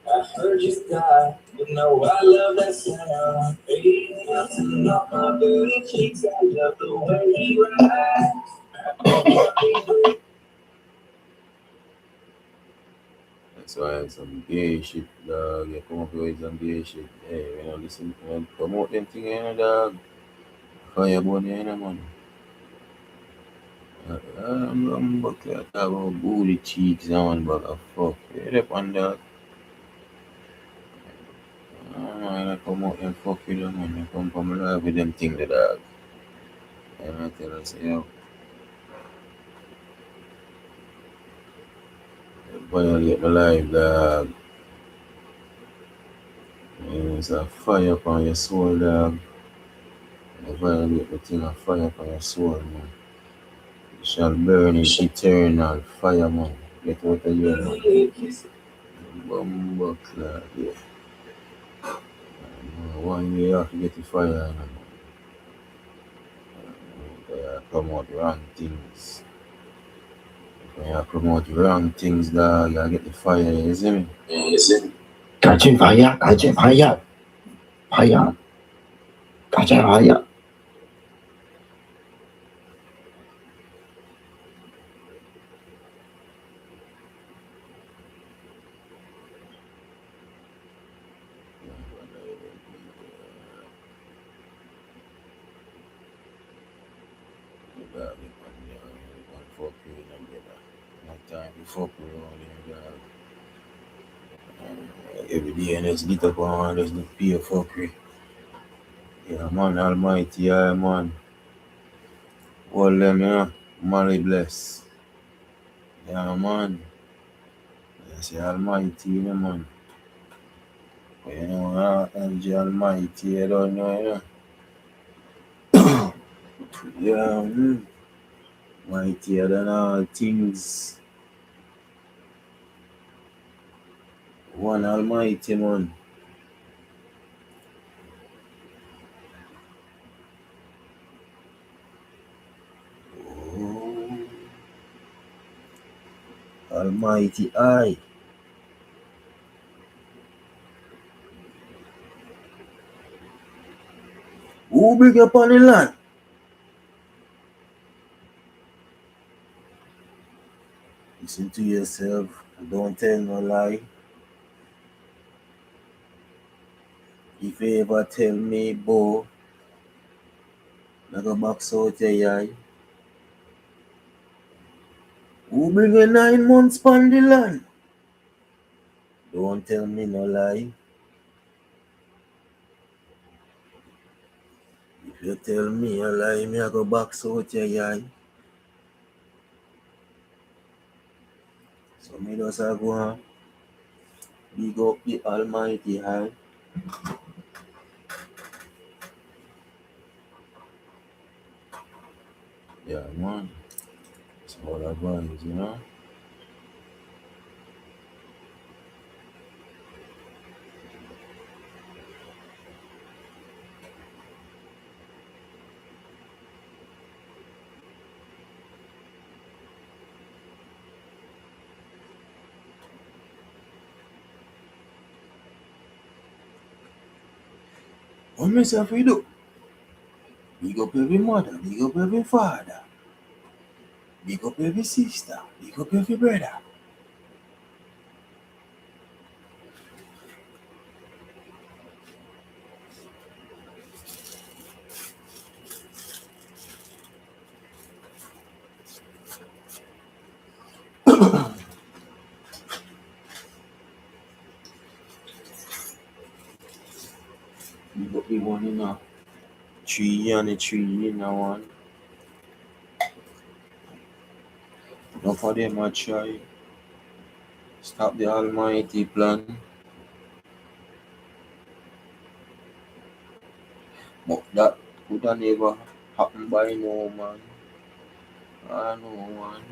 I heard you die, you know I love that sound. Baby, melting off my booty cheeks, I love the way you ride. That's why I'm some gay shit, dog. You come up with some gay shit. Hey, you know, listen, man, promote them thing, you know, dog. Firebone, you know, man. I'm about to talk about booty cheeks, man, but fuck. You up on that? I come out and fuck with them, man. I come alive with them thing, the dog. And I tell us, yo, violate my life, dog. It's a fire upon your soul, dog. You violate the thing of fire upon your soul, man. You shall burn in eternal fire, man. Get out of here, man. Bumbo clad, yeah. One way you have to get the fire, man. They promote wrong things. When you promote wrong things, dog, you get the fire, you see me? Catching fire. Every day and just get up and just look pure fuckery. Yeah, man, Almighty, yeah, man. All them, yeah, Molly bless. Yeah, man. I say Almighty, you know, man. But you know, LG Almighty, you don't know, you know. Yeah, mightier than all things. One Almighty, man. Oh, Almighty I. Who bring up on the land? Listen to yourself. Don't tell no lie. If you ever tell me, bo, I go box out your eye. Who bring a 9 months on the land? Don't tell me no lie. If you tell me a lie, me I go box out your eye. So me just a go on. Big up the Almighty high. Yeah, man. It's all about it, you know. What myself we do? Big up every mother, big up every father, big up every sister, big up every brother. Big up the one in a tree and a tree in a one. Enough for them a try. Stop the Almighty plan. But that could have never happen by no man. I know man.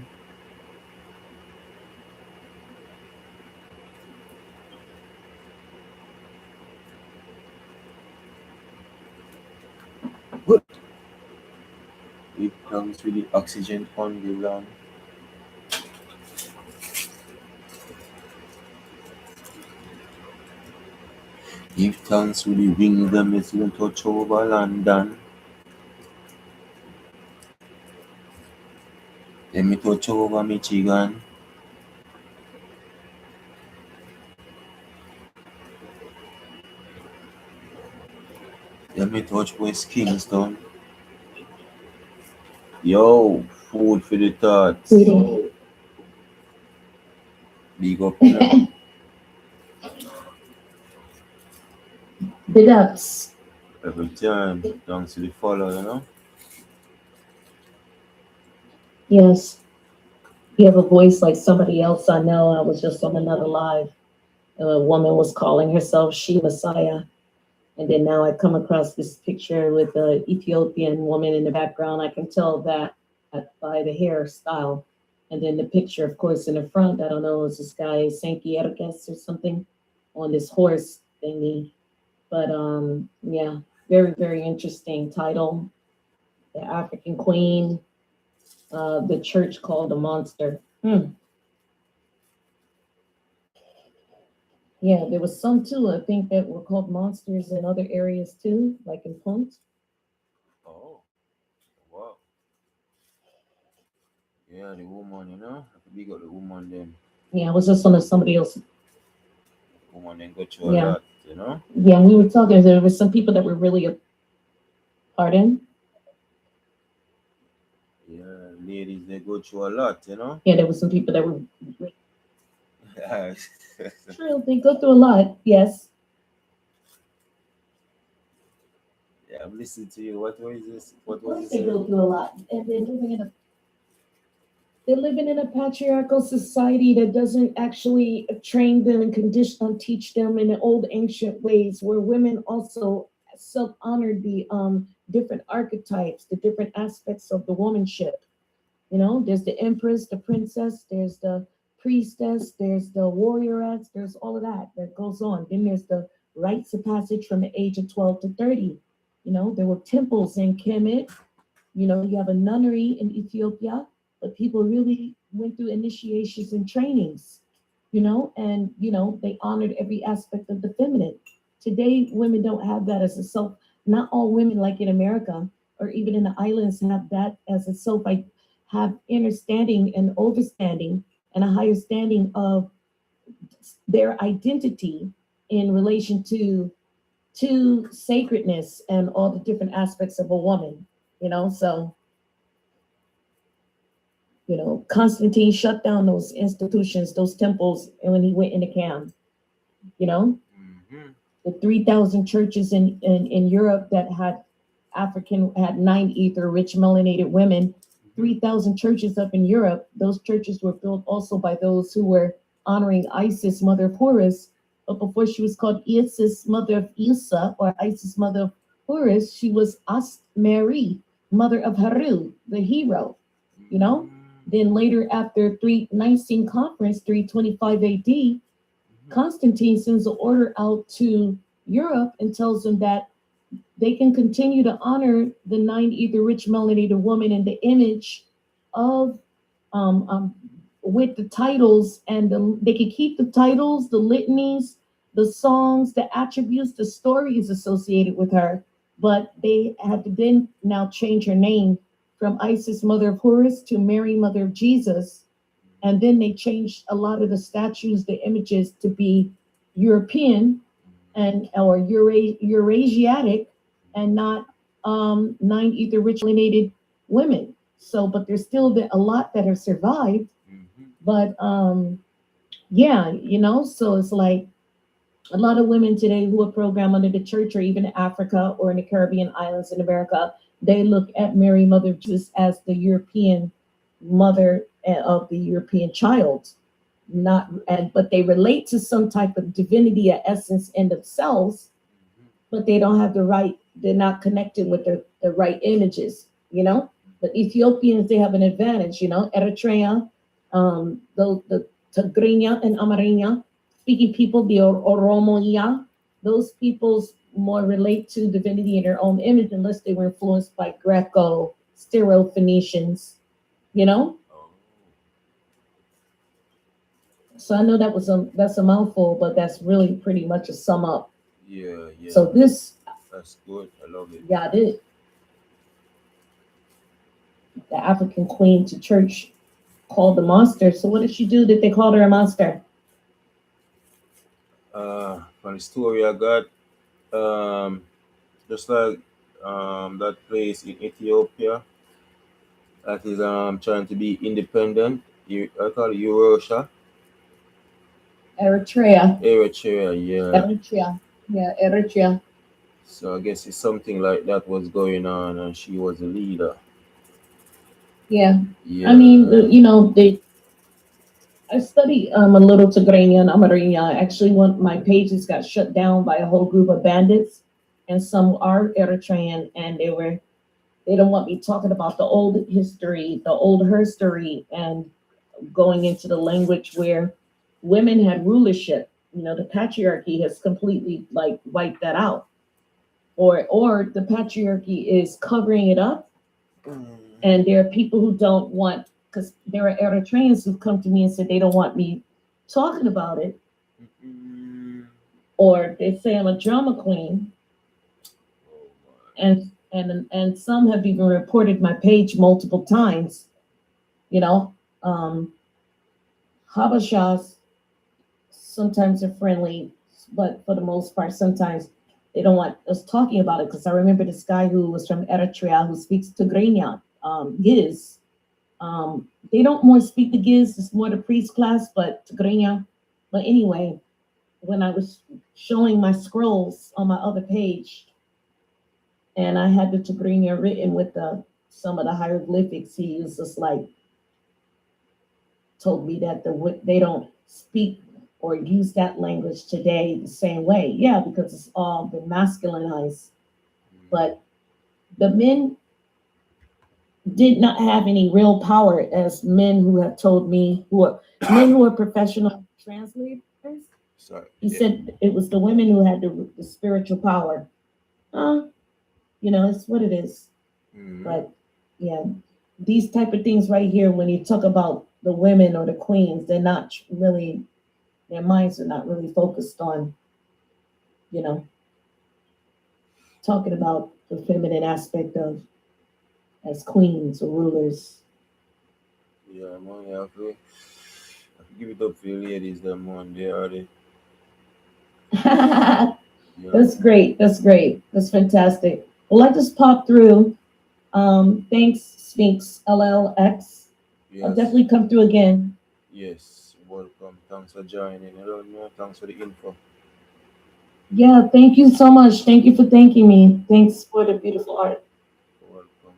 Good. It comes with the oxygen on the land. Give thanks to the wing them is going to touch over London. Let me touch over Michigan. Let me touch West Kingston. Yo, food for the thoughts. Big up, you know. Big ups. Every time, thanks to the follow, you know. Yes. You have a voice like somebody else I know. I was just on another live. A woman was calling herself She Messiah. And then now I come across this picture with the Ethiopian woman in the background. I can tell that by the hairstyle. And then the picture, of course, in the front, I don't know, is this guy Sankey Erkes or something on this horse thingy. But yeah, very, very interesting title. The African Queen, the church called a monster. Yeah, there was some too, I think, that were called monsters in other areas too, like in Punt. Oh, wow. Yeah, the woman, you know. Big up the woman then. Yeah, I was just on somebody else. Woman then got you a Yeah. lot, you know. Yeah, we were talking, there were some people that were really, pardon? Ladies, they go through a lot, you know. Yeah, there were some people that were Yeah, true. They go through a lot. Yes. I'm listening to you. What was this? What Of course was they this? go through a lot. And they're living in a patriarchal society that doesn't actually train them and condition teach them in the old ancient ways, where women also self-honored the different archetypes, the different aspects of the womanship. You know, there's the empress, the princess, there's the priestess, there's the warrioress, there's all of that that goes on. Then there's the rites of passage from the age of 12 to 30. You know, there were temples in Kemet. You know, you have a nunnery in Ethiopia, but people really went through initiations and trainings, you know, and, you know, they honored every aspect of the feminine. Today, women don't have that as a self, not all women like in America or even in the islands have that as a self, like have understanding and overstanding and a higher standing of their identity in relation to sacredness and all the different aspects of a woman, you know. So, you know, Constantine shut down those institutions, those temples, and when he went into camp, you know, Mhm. the 3,000 churches in Europe that had 9 ether, rich melanated women, 3,000 churches up in Europe. Those churches were built also by those who were honoring Isis, mother of Horus. But before she was called Isis, mother of Isa, or Isis, mother of Horus, she was Mary, mother of Haru, the hero, you know? Then later, after Nicene Conference, 325 AD, Constantine sends an order out to Europe and tells them that they can continue to honor the 9 ether rich melanated woman in the image of with the titles, and they can keep the titles, the litanies, the songs, the attributes, the stories associated with her, but they had to then now change her name from Isis, mother of Horus, to Mary, mother of Jesus. And then they changed a lot of the statues, the images, to be European and or Eurasiatic, and not 9 ether rich melanated women. So, but there's still a lot that have survived. But yeah, you know, so it's like a lot of women today who are programmed under the church, or even in Africa or in the Caribbean islands in America, they look at Mary, mother of Jesus, as the European mother of the European child. But they relate to some type of divinity or essence in themselves, but they don't have the right, they're not connected with the right images, you know? But Ethiopians, they have an advantage, you know, Eritrea, the Tigrinya and Amarinya, speaking people, the Oromoya, those peoples more relate to divinity in their own image, unless they were influenced by Greco, Syro-Phoenicians, you know? So I know that's a mouthful, but that's really pretty much a sum up. Yeah. So That's good. I love it. yeah, the African queen to church called the monster. So what did she do that they called her a monster? From the story I got, just like that place in Ethiopia that is trying to be independent. I call it Eurasia. Eritrea. Yeah. Eritrea. So I guess it's something like that was going on, and she was a leader. Yeah. Yeah. I mean, you know, I study a little Tigrinya and Amarinya. Actually, my pages got shut down by a whole group of bandits, and some are Eritrean, and they don't want me talking about the old history, the old herstory, and going into the language where women had rulership. You know, the patriarchy has completely like wiped that out, or the patriarchy is covering it up. And there are people who don't want, because there are Eritreans who've come to me and said they don't want me talking about it, or they say I'm a drama queen, and some have even reported my page multiple times. You know, Habashas sometimes are friendly, but for the most part, sometimes they don't want us talking about it. Because I remember this guy who was from Eritrea who speaks Tigrinya, Giz, They don't more speak the giz, it's more the priest class, but Tigrinya. But anyway, when I was showing my scrolls on my other page, and I had the Tigrinya written with some of the hieroglyphics, he was just like, told me that they don't speak or use that language today the same way. Yeah, because it's all been masculinized. But the men did not have any real power, as men who have told me, men who are professional translators. Sorry. He said it was the women who had the spiritual power. It's what it is. Mhm. But yeah, these type of things right here, when you talk about the women or the queens, they're not really, their minds are not really focused on, talking about the feminine aspect of as queens or rulers. Yeah, man, you have to give it up for the ladies, them man. They are the yeah. That's great. That's great. That's fantastic. Well, I just popped through. Thanks, Sphinx LLX. I'll Yes. definitely come through again. Yes. Welcome. Thanks for joining. I don't know. Thanks for the info. Yeah, thank you so much. Thank you for thanking me. Thanks for the beautiful art. Welcome.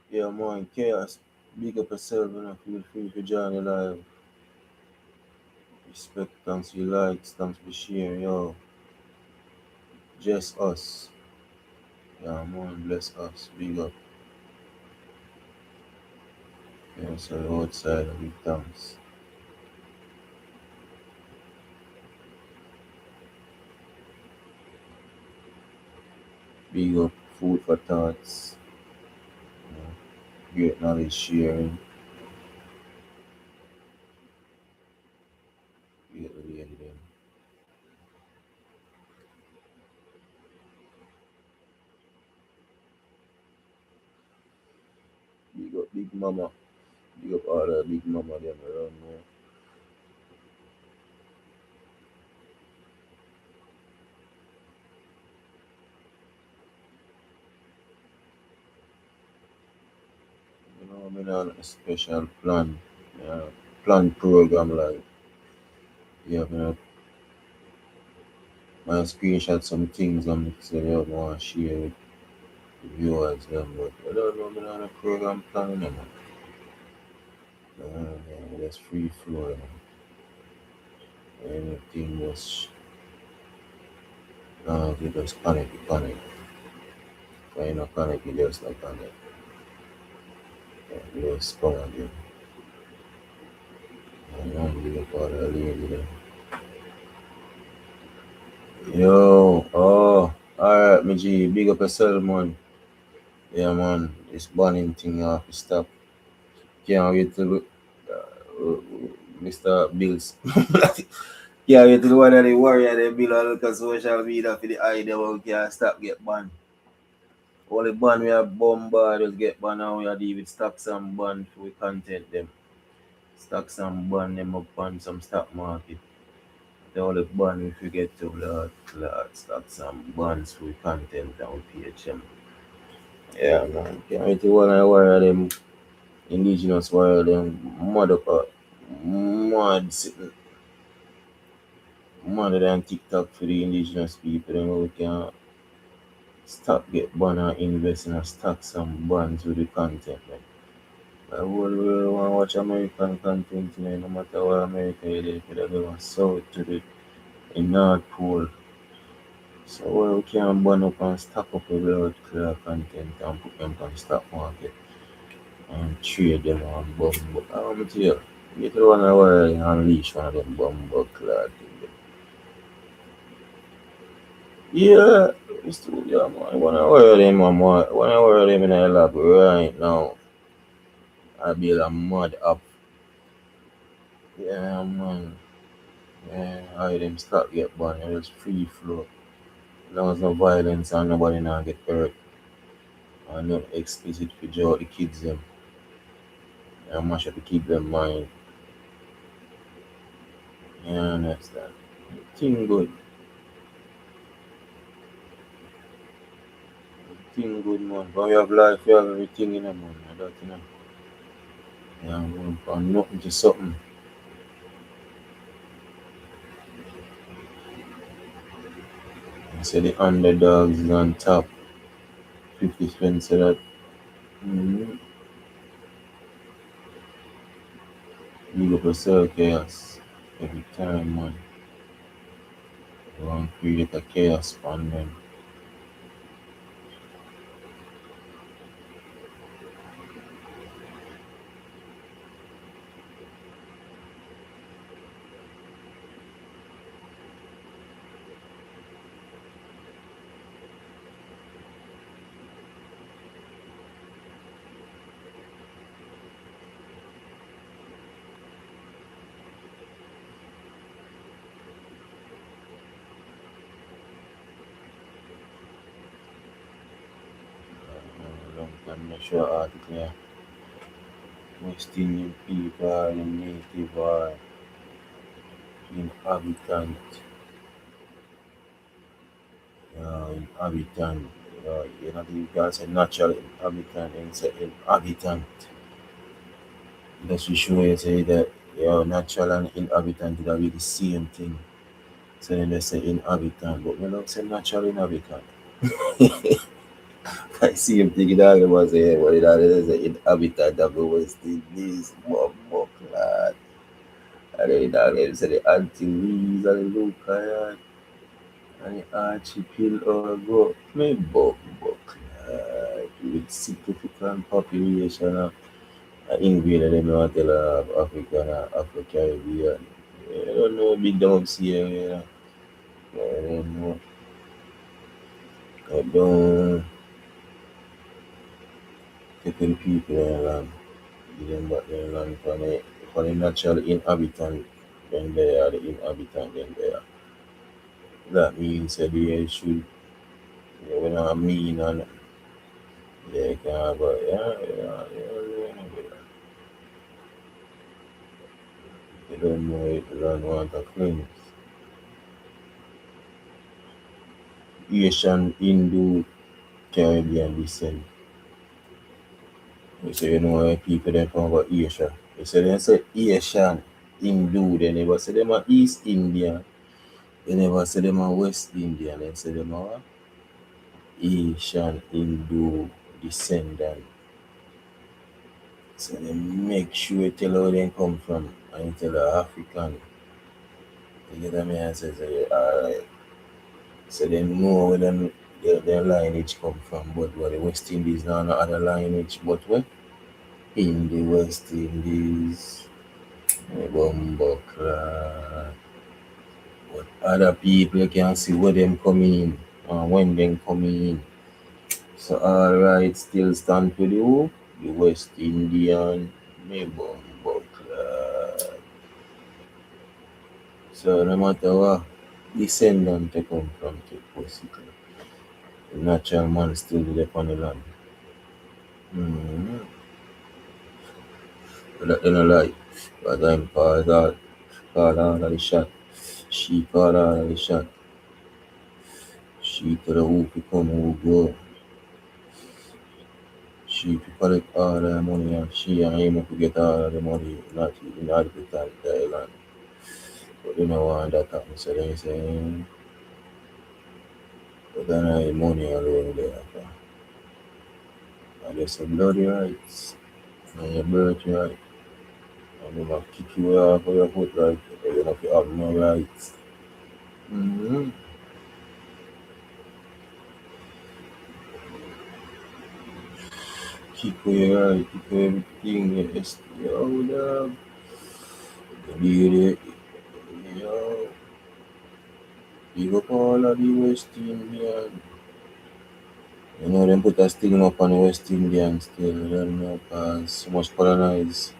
Yeah, man. Chaos. Big up yourself, Feel free to join the live. Respect. Thanks for your likes. Thanks for sharing. Yo. Just us. Yeah, man. Bless us. Big up. Yeah, so outside, big thanks. Big up. Food for thoughts. You know, great knowledge sharing. Big up the lady them. Big up Big Mama. Big up all the Big Mama them around there. I'm on a special plan. Plan program like yeah, I screenshot some things and say I want to share with the viewers them, but I don't know I'm on a program plan man. That's free flow. Anything was you just panic. If you not panic, you just not panic. Yeah, you just come again. I don't give up all the lady there. Yo, alright, my G, big up yourself, man. Yeah, man, this banning thing you have to stop. Can't wait till Mr. Bills. Can't wait till one of the warrior they build a look at social media for the idea how we can stop get banned. All the ban we have bombard just get banned and we are deal with stocks and bond for we content them. Stocks and bond them up on some stock market. The only bond we forget to Lord stocks and bonds for we content and we page them. Yeah, man. Can't wait till one of the warrior them indigenous warrior them mad sitting mother than TikTok for the indigenous people and we can stop get banned and invest in a stocks and bonds with the content. Like, I will want to watch American content, man, no matter where America is, they could have gone south to the North Pole. So we can ban up and stock up with our clear content and put them on the stock market and trade them and bumbo. I'm tell you, get the one where you unleash one of them bumbo clad thing. Yeah, it's true, yeah, man. I wanna wear them, man. Wanna wear them in a lab right now. I build a mud up. Yeah, man. Yeah, I them start get banned. It was free flow. There was no violence and nobody now get hurt. And no explicit for jail the kids them. I must have to keep them mind. You understand? Thing good. everything good, man. When you have life, you have everything in a man. That, you know. Yeah, man. From nothing to something. You say the underdogs is on top. 50 Cent said that. Mm-hmm. You go for sell chaos every time, man. You want to create a chaos on them. Long time not sure article here. West Indian people are the native or inhabitant. Inhabitant. You know, you can say natural inhabitant and say inhabitant. That's for sure you say that natural and inhabitant is be the same thing. So then they say inhabitant, but we don't say natural inhabitant. I see him thinking that about say what it is an inhabitant of the West Indies, Mumbo clad. And then they say the Antilles and the Lucayan and the archipelago. Me Mumbo clad with significant population of England and them want to tell of Africa and Afro-Caribbean. I don't know big dogs here, you know. I don't know. I don't take the people in the land. Give them back their land for the natural inhabitant, then they are the inhabitant, then they are. That means that they should, we not mean and they can have they don't know it, they don't want a clean. Asian, Hindu, Caribbean descent. You say you know where people them from about Asia. You say they say Asian, Hindu, they never say them are East Indian. They never say them are West Indian. They say them are Asian, Hindu descendant. So they make sure you tell where they come from and you tell the African. You get what I mean? I say, alright. So they know where their lineage come from, but where the West Indies now no other lineage, but where? In the West Indies, Bumbo Clark. But other people can see where them coming in and when them coming in. So alright, still stand for the who? The West Indian, me Bumbo Clark. So no matter what descendant they come from, basically, the natural man still live on the land. Mm-hmm. But they don't like, but I'm called out of the shot. She called out of the shot. She to the who to come who go. She to collect all the money and she and him to get all the money, not in the island. But they don't want that happen, so they say, but then I money alone there. And there's some bloody rights and your birthright. And they might kick you off of your foot like you don't have no rights. Mm-hmm. Kick away your right, kick away everything, yes, yo, dog. You yo, big up all of the West Indian. You know, them put a stigma up on the West Indian still, I don't know, because so much colonized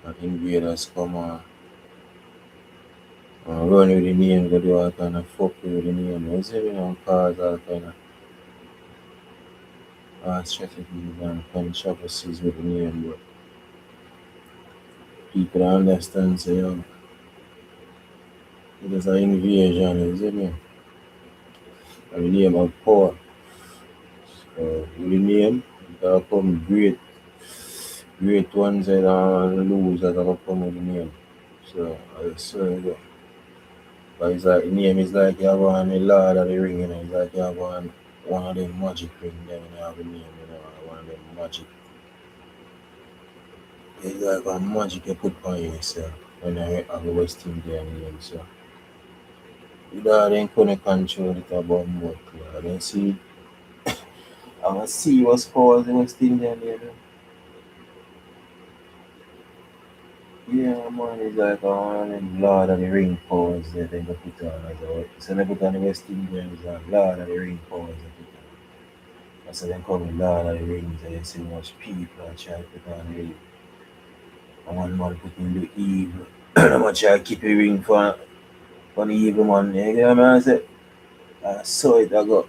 and invaders come and run with the name, go do all kind of fuck with the name. You see, we don't cause all kind of strategies and controversies with the name, but people don't understand, say, yo, it is an invasion, you see me? And the name of power. With the name, there come great ones and losers that come with the name. So I swear, but it's like the name is like you have one the Lord of the Ring, you know, it's like you have one of them magic ring there when you have a name, you know, one of them magic. It's like a magic you put on yourself when you have a West Indian name, so. You know, then couldn't control it about more clear. Then see, I'm a serious powers in West Indian name. Yeah, man, it's like one of them Lord of the Ring powers that they go put on as well. So they put on the West Indian, it's like Lord of the Ring powers they put on. That's why they call me Lord of the Rings, and you see much people and try to put on the ring. And one man put in the evil. I'm gonna try to keep the ring for the evil man. You get what I say? I saw it, I got,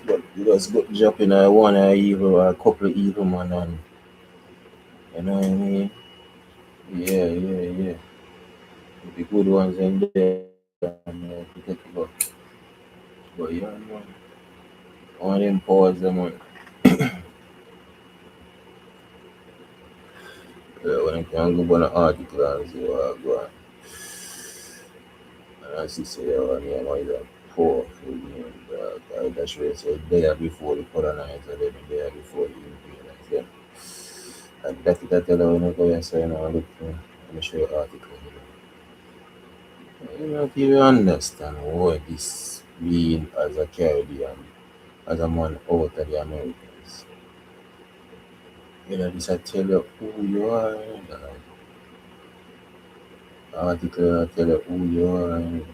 but it was good jumping one evil or a couple of evil man and you know what I mean? Yeah. The good ones in there and to take it up. But yeah, man. One of them powers, man. Yeah, when I can go on an article and see what I go on. And I see say, oh, name is a powerful name. That's why it's a day before the colonizer, then the day before the invaders. Yeah. And that's it, I tell you when I go and say, I'm looking, I'm show you article. You don't even understand what this mean as a Caribbean, as a man out of the Americans. You know, this I tell you who you are. The article I tell you who you are. And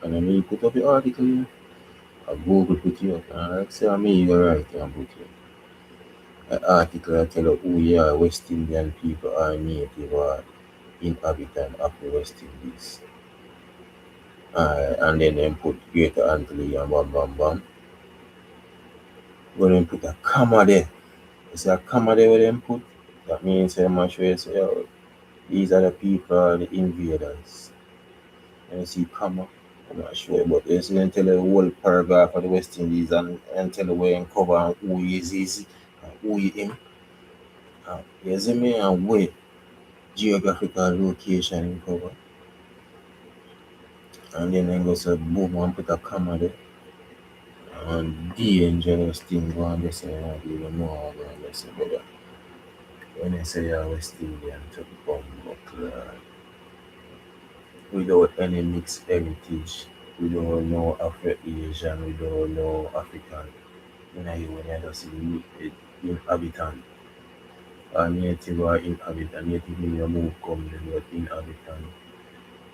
then you put up the article, I Google put you up. And like say, me, you write and put you. An article I tell you who you are, West Indian people are native or inhabitant of the West Indies. And then they put Greater Antilles and bam. But then put a comma there. You see a comma there where them put? That means I'm not sure you say, oh, these are the people, the invaders. And you see comma, I'm not sure, but you see them tell the whole paragraph of the West Indies and tell the way and cover and who he is and who he him. You see me and where geographical location in cover. And then they go say boom and put a comma there. And dangerous thing go on this and I don't even know how go on this, but when I say you're West Indian to become buckler without any mixed heritage, we don't know Afro-Asian, we don't know African. When you just see inhabitant or native or inhabitant, native mean you move come then you're inhabitant.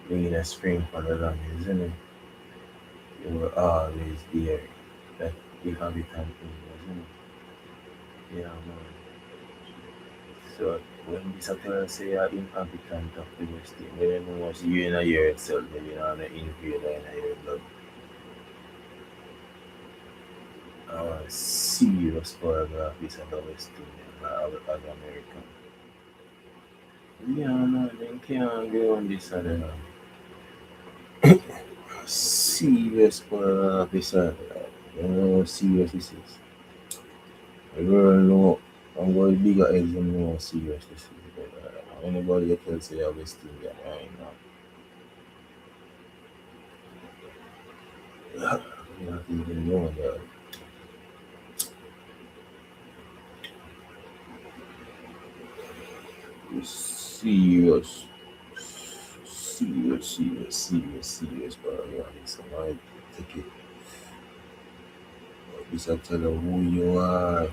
Bringing a spring from the land, isn't it? You were always there. That inhabitant thing, isn't it? Yeah, man. So when this appear say you're inhabitant of the West Indies, then you must you in a year itself, then you know the invader in a year blood. Serious paragraph is on the West Indian as American. Yeah man, they can't go on this other serious paragraph is you know how serious this is. The world know I'm going bigger eggs than know how serious this is. But, anybody that tells you you're West Indian, I ain't know. You don't even know that. It's serious, but yeah, so I take it. This I tell you who you are.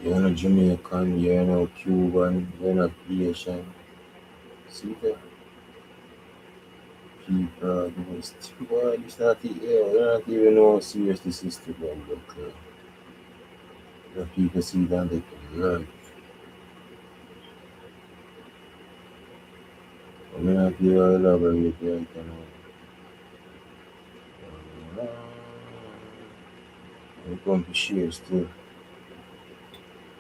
You're not Jamaican, you're not Cuban, you're not Asian. See that? People, the West, why this not yeah, you don't even know how serious this is to them, but the people see that they can learn. I'm not here to elaborate, right? We come to share still.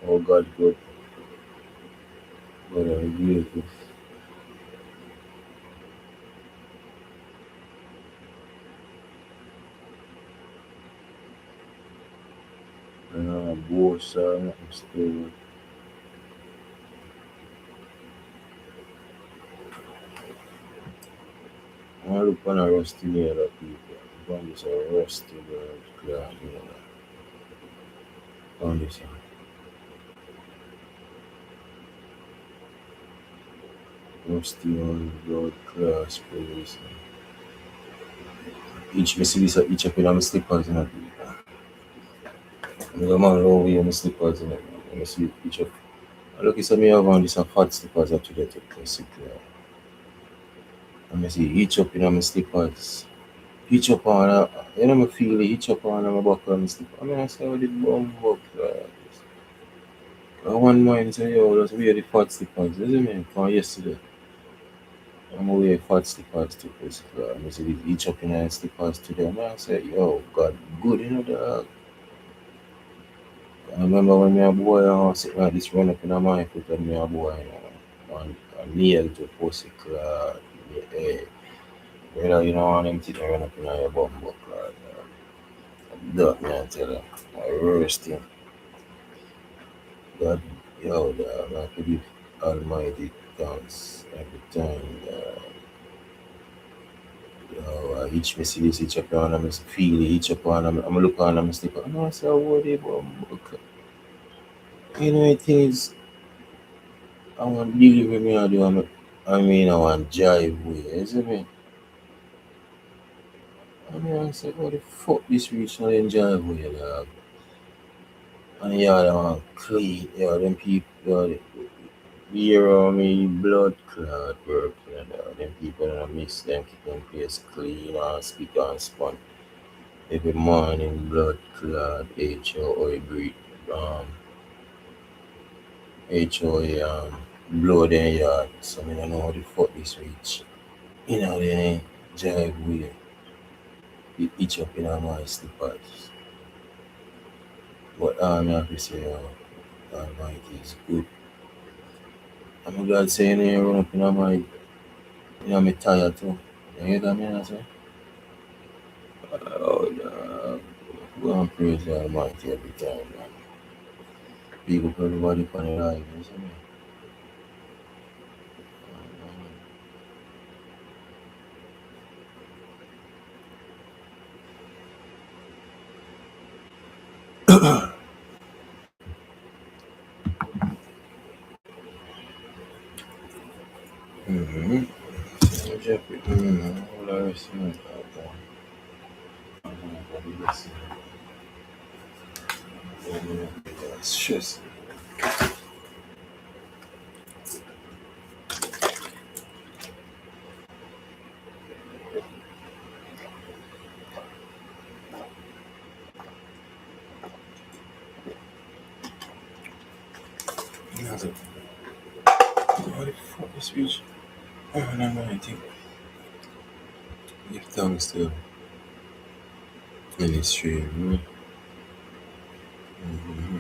Oh God, good. But I agree with Boss or nothing still. I look on a rusty leather people. Found this a rusty bird cloth leather. Found this one. Rusty on blood class police. Each me see this each up in my slippers in a people. I go man low way my slippers in it. I see each up. I look at me have on this a fat slippers up to that sick. I see each up in my slippers. Each up on you know me feel it, each up on my buckle and slipper. I mean I say I did bum buck like this. I one mind say yo let's wear the fat slippers, isn't it? From yesterday. I'm gonna wear fat slippers to basically. I see each up in my slippers today. And I say, yo, God good, you know dog. I remember when me a boy I sit like this run up in my foot and me a boy, you know, and nail to pussy clad, yeah. Whether you know want them things run up in your bum buck clad. That me I tell you, my worst thing. God, yo, dog, I could give Almighty thanks every time. Yo, each me see this, each up on them, feel it, each up on them, I'm look on them, slip on. No, I say, what they bum buck. You know, it is. I want deliver me I do. I mean, I want jive way, isn't it? I mean, I say, what the fuck this reach not in jive way, dog? And yeah, I want clean, yeah, them people, yeah, here on me, blood clot work, you know, them people that miss them, keep them place clean and speak and spun. Every morning, blood clot, HOA breathe, HOA, blood in yard, so I don't know how the fuck this reach. You know, they jive way. It itch up in my slippers. But I have to say, Almighty is good. I'm glad saying they run up in my tire too. You hear that man I say? Oh, dog. Go and praise the Almighty every time, man. Big up everybody for the life, you see me? Mm-hmm. Jeffrey, all I rest in stress. What the fuck is speech? Oh, no, I think. Give thanks to any stream. Mm-hmm.